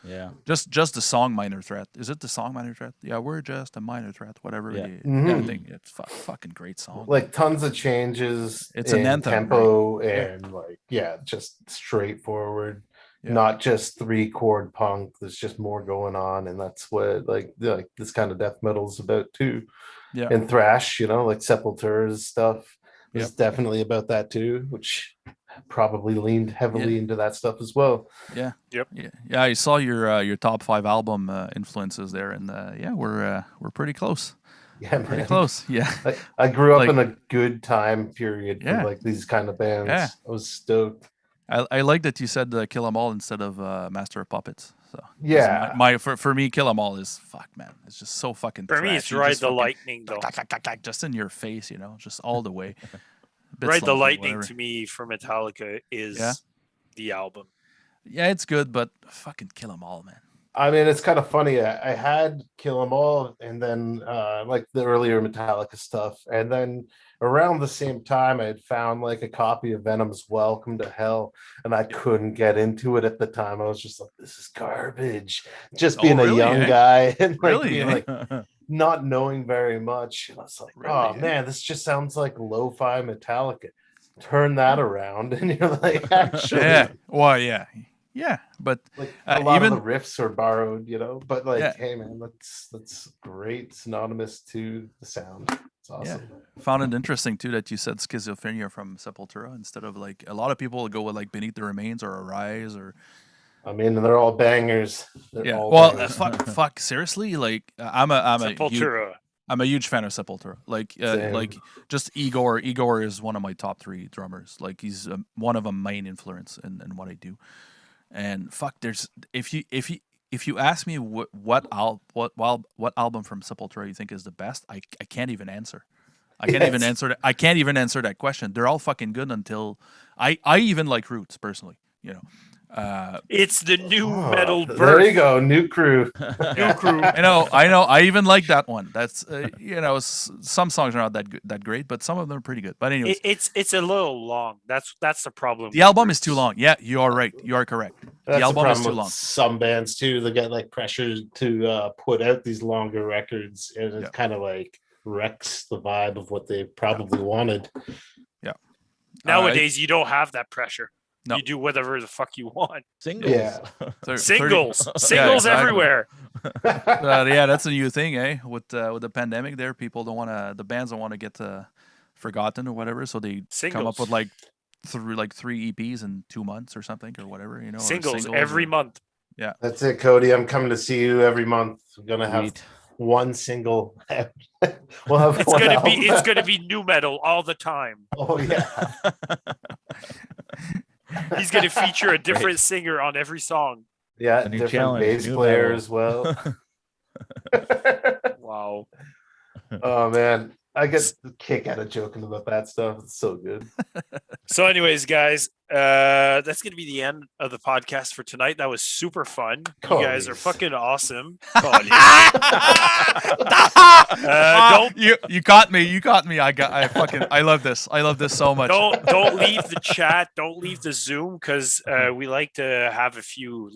Speaker 4: Yeah.
Speaker 1: Just the song Minor Threat. Is it the song Minor Threat? Yeah, we're just a minor threat. Whatever.
Speaker 4: Yeah.
Speaker 1: I
Speaker 3: Mhm.
Speaker 1: think it's fucking great song.
Speaker 3: Like tons of changes.
Speaker 1: It's an
Speaker 3: in
Speaker 1: anthem,
Speaker 3: tempo
Speaker 1: right? Yeah.
Speaker 3: and like just straightforward.
Speaker 1: Yeah.
Speaker 3: Not just 3-chord punk. There's just more going on, and that's what like this kind of death metal is about too.
Speaker 1: Yeah.
Speaker 3: And thrash, like Sepultura's stuff is
Speaker 1: Yep.
Speaker 3: definitely about that too, which probably leaned heavily
Speaker 1: Yeah.
Speaker 3: into that stuff as well.
Speaker 1: Yeah.
Speaker 2: Yep.
Speaker 1: Yeah. I saw your top 5 album influences there, and we're pretty close.
Speaker 3: Yeah,
Speaker 1: Pretty
Speaker 3: man.
Speaker 1: close. Yeah.
Speaker 3: I grew up
Speaker 1: Like-
Speaker 3: in a good time period
Speaker 1: Yeah.
Speaker 3: for like these kind of bands.
Speaker 1: Yeah.
Speaker 3: I was stoked.
Speaker 1: I like that you said Kill 'Em All instead of Master of Puppets. So 'cause
Speaker 3: Yeah.
Speaker 1: for me, Kill 'Em All is man. It's just so fucking.
Speaker 2: For me, it's
Speaker 1: trashy,
Speaker 2: Ride
Speaker 1: just
Speaker 2: the
Speaker 1: fucking
Speaker 2: Lightning, though.
Speaker 1: just in your face, just all the way. Bit
Speaker 2: Ride the
Speaker 1: slow,
Speaker 2: Lightning
Speaker 1: whatever.
Speaker 2: to me for Metallica is the album.
Speaker 1: Yeah, it's good, but fucking Kill 'Em All, man.
Speaker 3: I mean, it's kind of funny. I had Kill 'Em All, and then like the earlier Metallica stuff, and then around the same time, I had found like a copy of Venom's Welcome to Hell, and I couldn't get into it at the time. I was just like, "This is garbage." Just being
Speaker 1: really,
Speaker 3: a young
Speaker 1: eh?
Speaker 3: guy and like
Speaker 1: Really,
Speaker 3: being
Speaker 1: eh?
Speaker 3: like not knowing very much, and I was like,
Speaker 1: Really,
Speaker 3: "Oh
Speaker 1: eh?
Speaker 3: man, this just sounds like lo-fi Metallica." Turn that around, and you're like, actually.
Speaker 1: Yeah. Well, yeah, but
Speaker 3: Like a lot
Speaker 1: even-
Speaker 3: of the riffs are borrowed, but like,
Speaker 1: Yeah.
Speaker 3: hey man, that's great, synonymous to the sound. It's awesome.
Speaker 1: found it interesting too that you said Schizophrenia from Sepultura instead of like a lot of people go with like Beneath the Remains or Arise or
Speaker 3: I mean, they're all bangers. They're all
Speaker 1: Well,
Speaker 3: bangers.
Speaker 1: fuck. Seriously, like I'm a huge,
Speaker 2: Sepultura.
Speaker 1: I'm a huge fan of Sepultura.
Speaker 3: Same.
Speaker 1: Just Igor. Igor is one of my top 3 drummers. Like he's one of a main influence in what I do. And fuck, there's if you ask me what album from Sepultura you think is the best, I can't even answer. I can't even
Speaker 3: Yes.
Speaker 1: answer that. I can't even answer that question. They're all fucking good until I even like Roots personally.
Speaker 2: It's the new metal birth.
Speaker 3: There you go, new crew.
Speaker 2: New crew.
Speaker 1: I know. I even like that one. That's some songs are not that great, but some of them are pretty good. But anyways,
Speaker 2: It's a little long. That's the problem.
Speaker 1: the album is too long. Yeah, you are right. You are correct.
Speaker 3: That's
Speaker 1: the album is too
Speaker 3: with
Speaker 1: long.
Speaker 3: Some bands too, they get like pressure to put out these longer records, and it kind of like wrecks the vibe of what they probably wanted.
Speaker 1: Yeah.
Speaker 2: Nowadays, you don't have that pressure.
Speaker 1: No.
Speaker 2: You do whatever the fuck you want.
Speaker 4: Singles.
Speaker 3: Yeah.
Speaker 2: Singles
Speaker 1: exactly.
Speaker 2: everywhere.
Speaker 1: Yeah, that's a new thing, eh? With the pandemic, there, people don't want to. The bands don't want to get forgotten or whatever, so they come up with like three EPs in 2 months or something or whatever. You know,
Speaker 2: singles every month.
Speaker 1: Yeah,
Speaker 3: that's it, Cody. I'm coming to see you every month. We're gonna have one single. We'll have
Speaker 2: it's gonna be new metal all the time.
Speaker 3: Oh yeah.
Speaker 2: He's gonna feature a different singer on every song.
Speaker 3: Yeah, different bass player as well.
Speaker 2: Wow.
Speaker 3: Oh man, I get the kick out of joking about that stuff. It's so good.
Speaker 2: So, anyways, guys, that's gonna be the end of the podcast for tonight. That was super fun. You guys are fucking awesome.
Speaker 1: You caught me. You caught me. I love this. I love this so much.
Speaker 2: Don't leave the chat. Don't leave the Zoom, because we like to have a few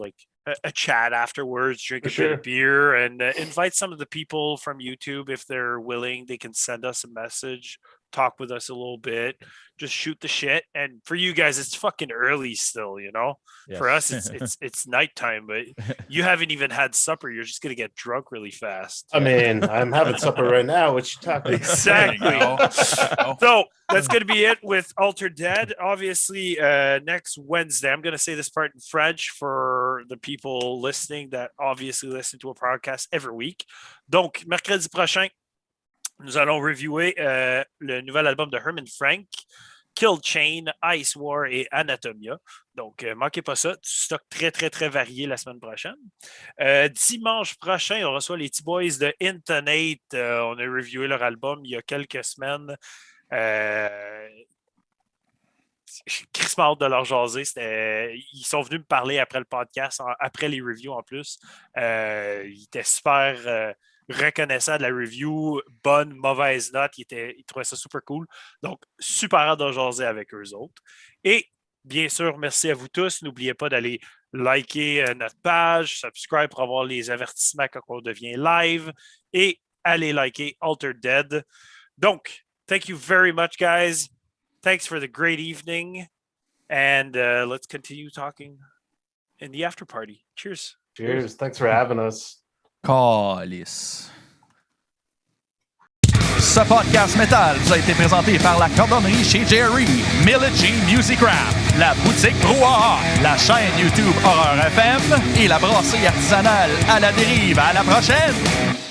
Speaker 2: a chat afterwards, drink a bit of beer, and invite some of the people from YouTube if they're willing. They can send us a message, talk with us a little bit, just shoot the shit. And for you guys, it's fucking early still, you know. Yes. For us, it's nighttime, but you haven't even had supper. You're just gonna get drunk really fast.
Speaker 3: I mean, I'm having supper right now. What you talking about?
Speaker 2: Exactly. So that's gonna be it with Alter Dead. Obviously, next Wednesday, I'm gonna say this part in French for the people listening that obviously listen to a podcast every week. Donc, mercredi prochain, nous allons reviewer le nouvel album de Herman Frank, Kill Chain, Ice War et Anatomia. Donc, manquez pas ça. Du stock très, très, très varié la semaine prochaine. Dimanche prochain, on reçoit les petits boys de Intonate. On a reviewé leur album il y a quelques semaines. J'ai crissement hâte de leur jaser. Ils sont venus me parler après le podcast, après les reviews en plus. Ils étaient super... reconnaissant de la review, bonne, mauvaise note, ils trouvaient ça super cool. Donc, super hâte de jaser avec eux autres. Et bien sûr, merci à vous tous. N'oubliez pas d'aller liker notre page, subscribe pour avoir les avertissements quand on devient live, et allez liker Alter Dead. Donc, thank you very much, guys. Thanks for the great evening. And let's continue talking in the after party. Cheers.
Speaker 3: Cheers. Thanks for having us.
Speaker 1: Calice. Ce podcast métal vous a été présenté par la cordonnerie chez Jerry, Military Music Rap, la boutique Brouhaha, la chaîne YouTube Horreur FM et la brasserie artisanale à la dérive. À la prochaine!